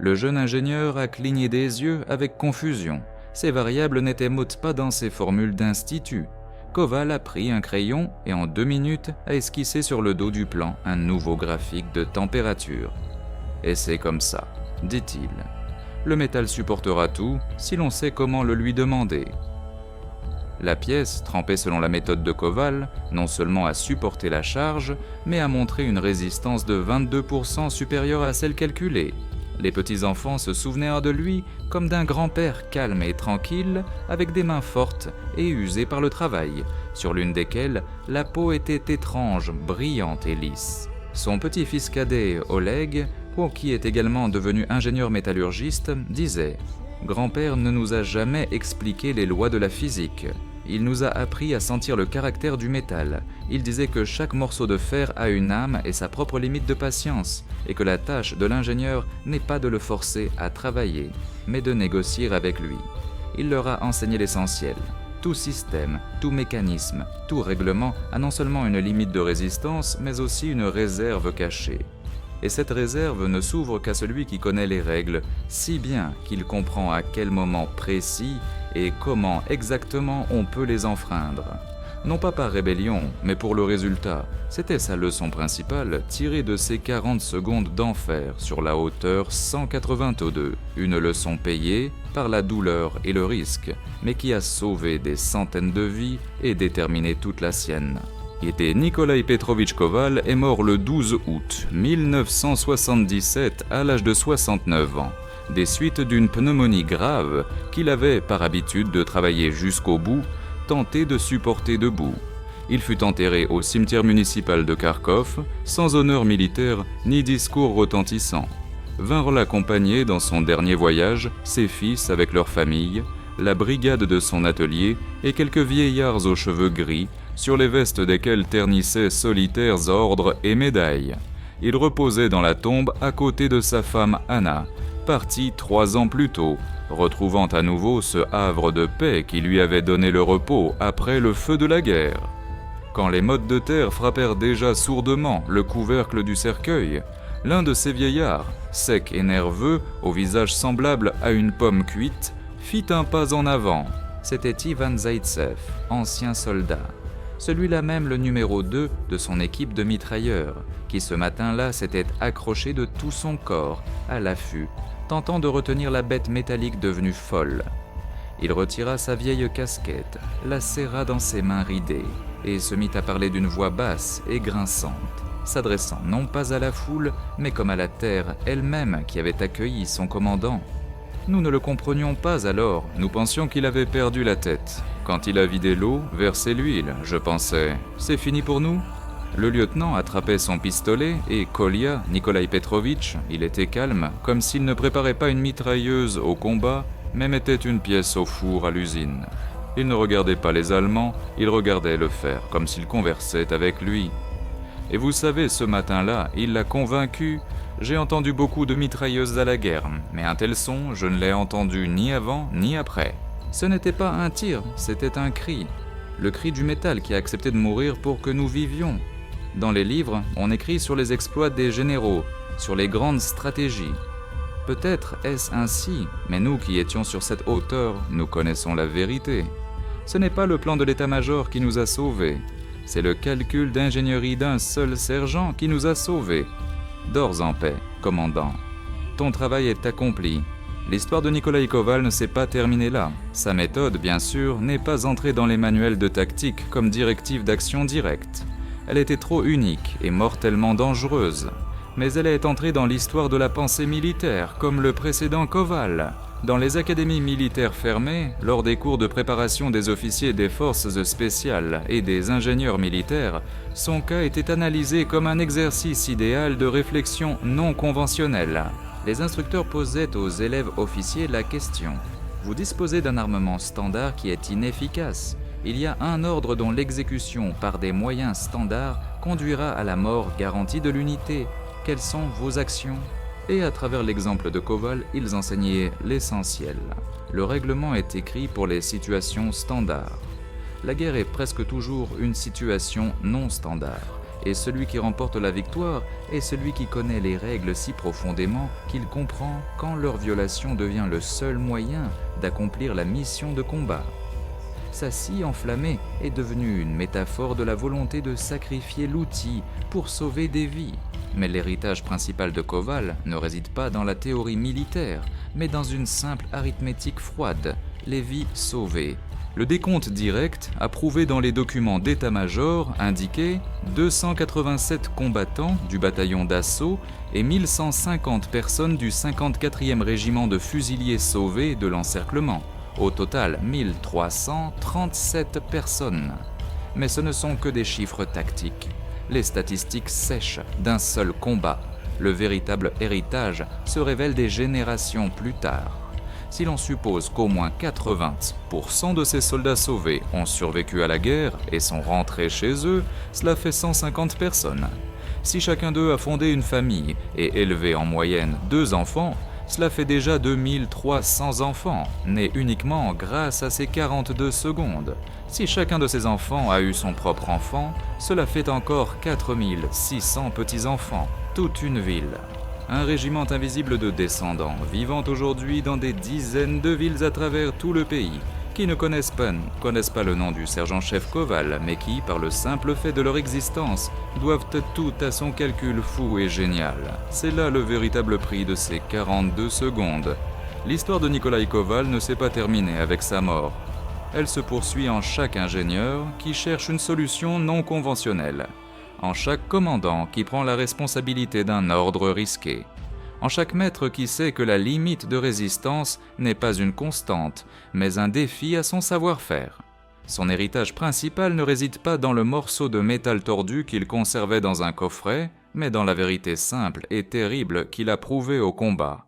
Le jeune ingénieur a cligné des yeux avec confusion. Ces variables n'étaient pas dans ses formules d'institut. Koval a pris un crayon et en 2 minutes a esquissé sur le dos du plan un nouveau graphique de température. Et c'est comme ça, dit-il. Le métal supportera tout si l'on sait comment le lui demander. La pièce, trempée selon la méthode de Koval, non seulement a supporté la charge, mais a montré une résistance de 22% supérieure à celle calculée. Les petits-enfants se souvenaient de lui comme d'un grand-père calme et tranquille, avec des mains fortes et usées par le travail, sur l'une desquelles la peau était étrange, brillante et lisse. Son petit-fils cadet, Oleg, qui est également devenu ingénieur métallurgiste, disait « Grand-père ne nous a jamais expliqué les lois de la physique. Il nous a appris à sentir le caractère du métal. Il disait que chaque morceau de fer a une âme et sa propre limite de patience, et que la tâche de l'ingénieur n'est pas de le forcer à travailler, mais de négocier avec lui. Il leur a enseigné l'essentiel. Tout système, tout mécanisme, tout règlement a non seulement une limite de résistance, mais aussi une réserve cachée. Et cette réserve ne s'ouvre qu'à celui qui connaît les règles si bien qu'il comprend à quel moment précis et comment exactement on peut les enfreindre. Non pas par rébellion, mais pour le résultat. C'était sa leçon principale, tirée de ces 40 secondes d'enfer sur la hauteur 182. Une leçon payée par la douleur et le risque, mais qui a sauvé des centaines de vies et déterminé toute la sienne. Nikolai Petrovitch Koval est mort le 12 août 1977 à l'âge de 69 ans, des suites d'une pneumonie grave qu'il avait, par habitude de travailler jusqu'au bout, tenté de supporter debout. Il fut enterré au cimetière municipal de Kharkov, sans honneur militaire ni discours retentissant. Vinrent l'accompagner dans son dernier voyage, ses fils avec leur famille, la brigade de son atelier et quelques vieillards aux cheveux gris, sur les vestes desquelles ternissaient solitaires ordres et médailles. Il reposait dans la tombe à côté de sa femme Anna, partie 3 ans plus tôt, retrouvant à nouveau ce havre de paix qui lui avait donné le repos après le feu de la guerre. Quand les mottes de terre frappèrent déjà sourdement le couvercle du cercueil, l'un de ces vieillards, sec et nerveux, au visage semblable à une pomme cuite, fit un pas en avant. C'était Ivan Zaïtsev, ancien soldat. Celui-là même le numéro 2 de son équipe de mitrailleurs, qui ce matin-là s'était accroché de tout son corps à l'affût, tentant de retenir la bête métallique devenue folle. Il retira sa vieille casquette, la serra dans ses mains ridées, et se mit à parler d'une voix basse et grinçante, s'adressant non pas à la foule, mais comme à la terre elle-même qui avait accueilli son commandant. Nous ne le comprenions pas alors, nous pensions qu'il avait perdu la tête. Quand il a vidé l'eau, versé l'huile, je pensais, c'est fini pour nous ? Le lieutenant attrapait son pistolet et Kolya, Nikolai Petrovitch, il était calme, comme s'il ne préparait pas une mitrailleuse au combat, mais mettait une pièce au four à l'usine. Il ne regardait pas les Allemands, il regardait le fer, comme s'il conversait avec lui. Et vous savez, ce matin-là, il l'a convaincu. J'ai entendu beaucoup de mitrailleuses à la guerre, mais un tel son, je ne l'ai entendu ni avant ni après. Ce n'était pas un tir, c'était un cri. Le cri du métal qui a accepté de mourir pour que nous vivions. Dans les livres, on écrit sur les exploits des généraux, sur les grandes stratégies. Peut-être est-ce ainsi, mais nous qui étions sur cette hauteur, nous connaissons la vérité. Ce n'est pas le plan de l'état-major qui nous a sauvés, c'est le calcul d'ingénierie d'un seul sergent qui nous a sauvés. Dors en paix, commandant. Ton travail est accompli. L'histoire de Nikolai Koval ne s'est pas terminée là. Sa méthode, bien sûr, n'est pas entrée dans les manuels de tactique comme directive d'action directe. Elle était trop unique et mortellement dangereuse. Mais elle est entrée dans l'histoire de la pensée militaire, comme le précédent Koval. Dans les académies militaires fermées, lors des cours de préparation des officiers des forces spéciales et des ingénieurs militaires, son cas était analysé comme un exercice idéal de réflexion non conventionnelle. Les instructeurs posaient aux élèves officiers la question « Vous disposez d'un armement standard qui est inefficace. Il y a un ordre dont l'exécution par des moyens standards conduira à la mort garantie de l'unité. Quelles sont vos actions ?» Et à travers l'exemple de Koval, ils enseignaient l'essentiel. Le règlement est écrit pour les situations standards. La guerre est presque toujours une situation non standard. Et celui qui remporte la victoire est celui qui connaît les règles si profondément qu'il comprend quand leur violation devient le seul moyen d'accomplir la mission de combat. Sa scie enflammée est devenue une métaphore de la volonté de sacrifier l'outil pour sauver des vies. Mais l'héritage principal de Koval ne réside pas dans la théorie militaire, mais dans une simple arithmétique froide, les vies sauvées. Le décompte direct, approuvé dans les documents d'état-major, indiquait 287 combattants du bataillon d'assaut et 1150 personnes du 54e régiment de fusiliers sauvés de l'encerclement. Au total, 1337 personnes. Mais ce ne sont que des chiffres tactiques. Les statistiques sèches d'un seul combat. Le véritable héritage se révèle des générations plus tard. Si l'on suppose qu'au moins 80% de ces soldats sauvés ont survécu à la guerre et sont rentrés chez eux, cela fait 150 personnes. Si chacun d'eux a fondé une famille et élevé en moyenne 2 enfants, cela fait déjà 2300 enfants, nés uniquement grâce à ces 42 secondes. Si chacun de ces enfants a eu son propre enfant, cela fait encore 4600 petits-enfants, toute une ville. Un régiment invisible de descendants vivant aujourd'hui dans des dizaines de villes à travers tout le pays, qui ne connaissent pas le nom du sergent-chef Koval, mais qui, par le simple fait de leur existence, doivent tout à son calcul fou et génial. C'est là le véritable prix de ces 42 secondes. L'histoire de Nikolai Koval ne s'est pas terminée avec sa mort. Elle se poursuit en chaque ingénieur qui cherche une solution non conventionnelle, en chaque commandant qui prend la responsabilité d'un ordre risqué, en chaque maître qui sait que la limite de résistance n'est pas une constante, mais un défi à son savoir-faire. Son héritage principal ne réside pas dans le morceau de métal tordu qu'il conservait dans un coffret, mais dans la vérité simple et terrible qu'il a prouvée au combat.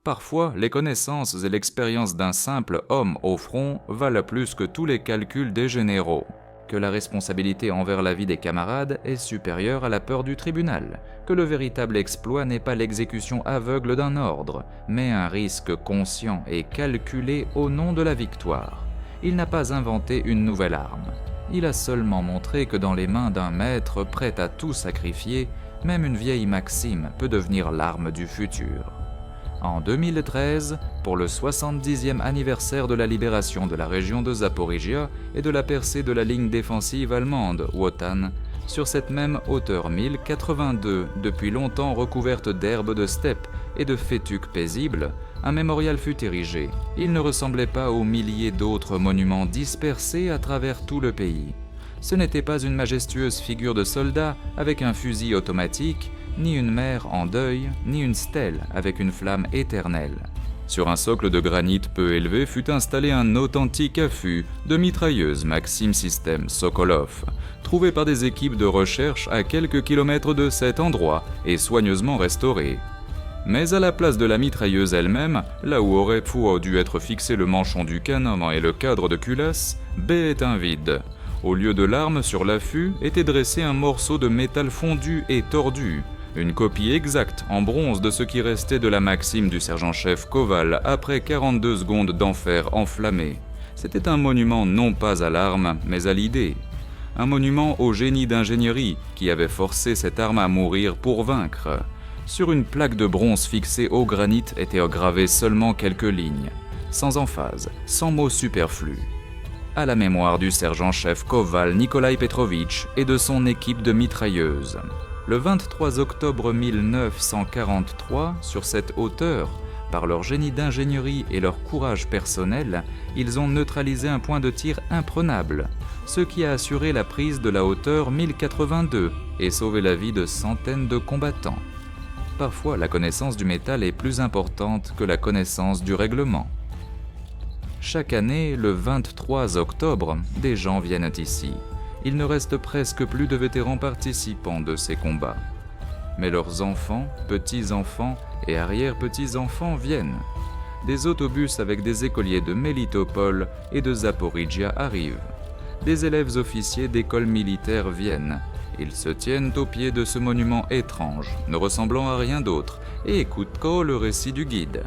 Parfois, les connaissances et l'expérience d'un simple homme au front valent plus que tous les calculs des généraux. Que la responsabilité envers la vie des camarades est supérieure à la peur du tribunal, que le véritable exploit n'est pas l'exécution aveugle d'un ordre, mais un risque conscient et calculé au nom de la victoire. Il n'a pas inventé une nouvelle arme. Il a seulement montré que dans les mains d'un maître prêt à tout sacrifier, même une vieille maxime peut devenir l'arme du futur. En 2013, pour le 70e anniversaire de la libération de la région de Zaporijia et de la percée de la ligne défensive allemande, Wotan, sur cette même hauteur 1082, depuis longtemps recouverte d'herbes de steppe et de fétuques paisibles, un mémorial fut érigé. Il ne ressemblait pas aux milliers d'autres monuments dispersés à travers tout le pays. Ce n'était pas une majestueuse figure de soldat avec un fusil automatique, ni une mère en deuil, ni une stèle avec une flamme éternelle. Sur un socle de granit peu élevé fut installé un authentique affût de mitrailleuse Maxim System Sokolov, trouvé par des équipes de recherche à quelques kilomètres de cet endroit et soigneusement restauré. Mais à la place de la mitrailleuse elle-même, là où aurait dû être fixé le manchon du canon et le cadre de culasse, baies un vide. Au lieu de l'arme sur l'affût était dressé un morceau de métal fondu et tordu, une copie exacte en bronze de ce qui restait de la Maxim du sergent-chef Koval après 42 secondes d'enfer enflammé. C'était un monument non pas à l'arme, mais à l'idée. Un monument au génie d'ingénierie qui avait forcé cette arme à mourir pour vaincre. Sur une plaque de bronze fixée au granit étaient gravées seulement quelques lignes, sans emphase, sans mots superflus. À la mémoire du sergent-chef Koval Nikolai Petrovitch et de son équipe de mitrailleuses. Le 23 octobre 1943, sur cette hauteur, par leur génie d'ingénierie et leur courage personnel, ils ont neutralisé un point de tir imprenable, ce qui a assuré la prise de la hauteur 1082 et sauvé la vie de centaines de combattants. Parfois, la connaissance du métal est plus importante que la connaissance du règlement. Chaque année, le 23 octobre, des gens viennent ici. Il ne reste presque plus de vétérans participants de ces combats. Mais leurs enfants, petits-enfants et arrière-petits-enfants viennent. Des autobus avec des écoliers de Melitopol et de Zaporijia arrivent. Des élèves officiers d'école militaire viennent. Ils se tiennent au pied de ce monument étrange, ne ressemblant à rien d'autre, et écoutent le récit du guide.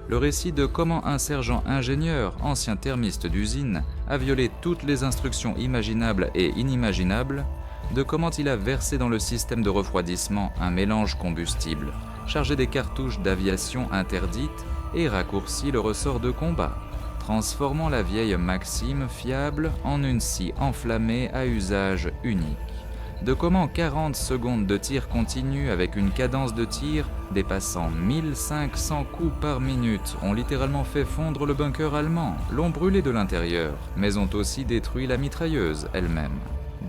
Le récit de comment un sergent ingénieur, ancien thermiste d'usine, a violé toutes les instructions imaginables et inimaginables, de comment il a versé dans le système de refroidissement un mélange combustible, chargé des cartouches d'aviation interdites et raccourci le ressort de combat, transformant la vieille Maxime fiable en une scie enflammée à usage unique. De comment 40 secondes de tir continu avec une cadence de tir dépassant 1500 coups par minute ont littéralement fait fondre le bunker allemand, l'ont brûlé de l'intérieur, mais ont aussi détruit la mitrailleuse elle-même.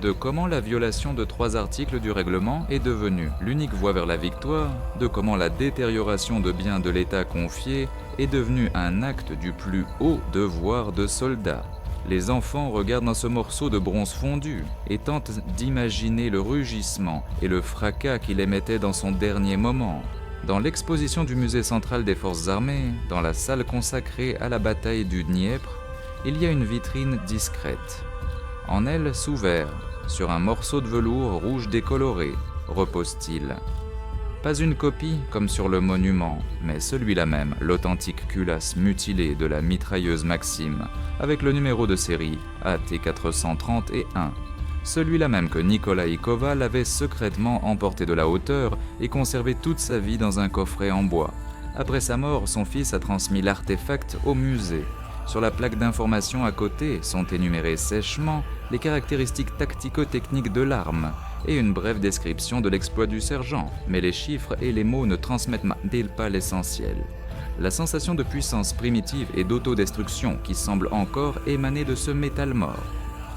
De comment la violation de 3 articles du règlement est devenue l'unique voie vers la victoire, de comment la détérioration de biens de l'État confié est devenue un acte du plus haut devoir de soldat. Les enfants regardent dans ce morceau de bronze fondu et tentent d'imaginer le rugissement et le fracas qu'il émettait dans son dernier moment. Dans l'exposition du musée central des forces armées, dans la salle consacrée à la bataille du Dniepr, il y a une vitrine discrète. En elle, sous verre, sur un morceau de velours rouge décoloré, repose-t-il. Pas une copie comme sur le monument, mais celui-là même, l'authentique culasse mutilée de la mitrailleuse Maxim, avec le numéro de série AT431. Celui-là même que Nikolai Koval avait secrètement emporté de la hauteur et conservé toute sa vie dans un coffret en bois. Après sa mort, son fils a transmis l'artefact au musée. Sur la plaque d'information à côté sont énumérées sèchement les caractéristiques tactico-techniques de l'arme et une brève description de l'exploit du sergent, mais les chiffres et les mots ne transmettent pas l'essentiel. La sensation de puissance primitive et d'autodestruction qui semble encore émaner de ce métal mort.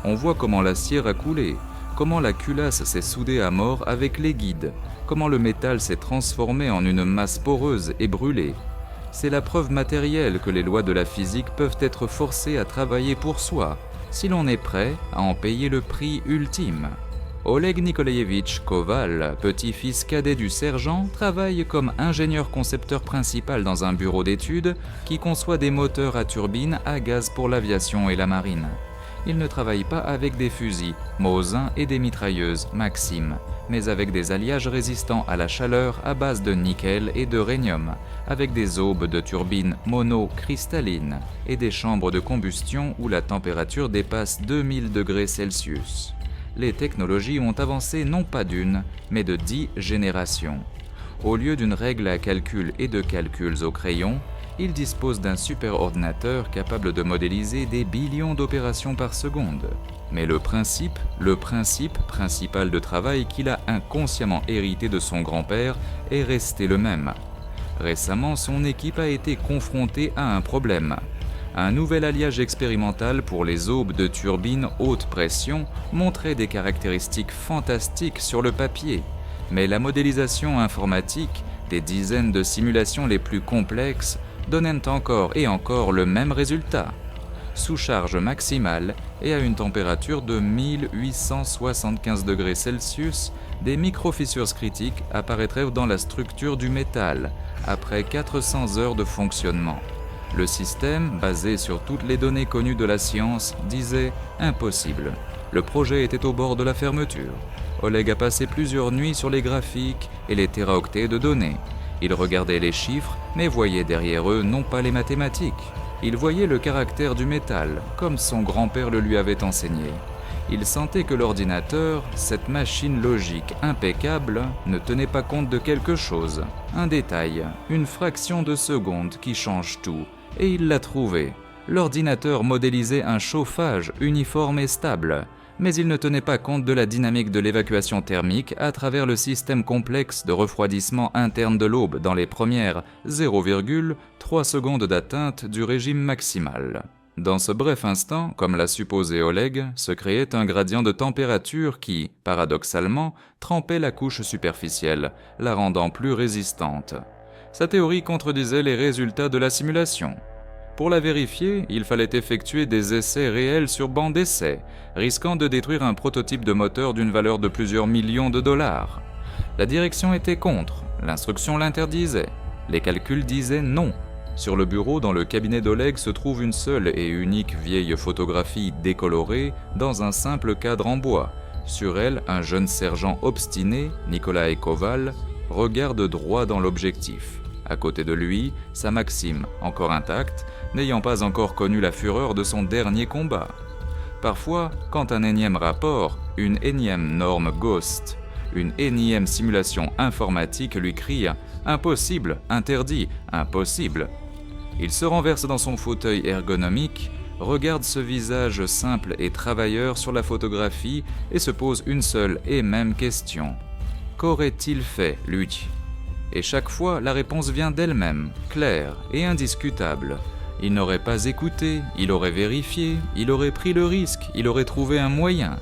On voit comment l'acier a coulé, comment la culasse s'est soudée à mort avec les guides, comment le métal s'est transformé en une masse poreuse et brûlée. C'est la preuve matérielle que les lois de la physique peuvent être forcées à travailler pour soi, si l'on est prêt à en payer le prix ultime. Oleg Nikolaïevitch Koval, petit-fils cadet du sergent, travaille comme ingénieur-concepteur principal dans un bureau d'études qui conçoit des moteurs à turbine à gaz pour l'aviation et la marine. Il ne travaille pas avec des fusils, Mosin et des mitrailleuses, Maxim, mais avec des alliages résistants à la chaleur à base de nickel et de rhénium, avec des aubes de turbines monocristallines et des chambres de combustion où la température dépasse 2000 degrés Celsius. Les technologies ont avancé non pas d'une, mais de 10 générations. Au lieu d'une règle à calcul et de calculs au crayon, il dispose d'un superordinateur capable de modéliser des billions d'opérations par seconde. Mais le principe principal de travail qu'il a inconsciemment hérité de son grand-père est resté le même. Récemment, son équipe a été confrontée à un problème. Un nouvel alliage expérimental pour les aubes de turbines haute pression montrait des caractéristiques fantastiques sur le papier, mais la modélisation informatique des dizaines de simulations les plus complexes donnaient encore et encore le même résultat. Sous charge maximale et à une température de 1875 degrés Celsius, des microfissures critiques apparaîtraient dans la structure du métal après 400 heures de fonctionnement. Le système, basé sur toutes les données connues de la science, disait « impossible ». Le projet était au bord de la fermeture. Oleg a passé plusieurs nuits sur les graphiques et les téraoctets de données. Il regardait les chiffres, mais voyait derrière eux non pas les mathématiques. Il voyait le caractère du métal, comme son grand-père le lui avait enseigné. Il sentait que l'ordinateur, cette machine logique impeccable, ne tenait pas compte de quelque chose. Un détail, une fraction de seconde qui change tout. Et il l'a trouvé. L'ordinateur modélisait un chauffage uniforme et stable, mais il ne tenait pas compte de la dynamique de l'évacuation thermique à travers le système complexe de refroidissement interne de l'aube dans les premières 0,3 secondes d'atteinte du régime maximal. Dans ce bref instant, comme l'a supposé Oleg, se créait un gradient de température qui, paradoxalement, trempait la couche superficielle, la rendant plus résistante. Sa théorie contredisait les résultats de la simulation. Pour la vérifier, il fallait effectuer des essais réels sur banc d'essai, risquant de détruire un prototype de moteur d'une valeur de plusieurs millions de dollars. La direction était contre, l'instruction l'interdisait, les calculs disaient non. Sur le bureau dans le cabinet d'Oleg se trouve une seule et unique vieille photographie décolorée dans un simple cadre en bois. Sur elle, un jeune sergent obstiné, Nikolai Koval, regarde droit dans l'objectif. À côté de lui, sa Maxim, encore intacte, n'ayant pas encore connu la fureur de son dernier combat. Parfois, quand un énième rapport, une énième norme Ghost, une énième simulation informatique lui crie « Impossible, interdit, impossible », il se renverse dans son fauteuil ergonomique, regarde ce visage simple et travailleur sur la photographie et se pose une seule et même question. Qu'aurait-il fait, lui ? Et chaque fois, la réponse vient d'elle-même, claire et indiscutable. Il n'aurait pas écouté, il aurait vérifié, il aurait pris le risque, il aurait trouvé un moyen.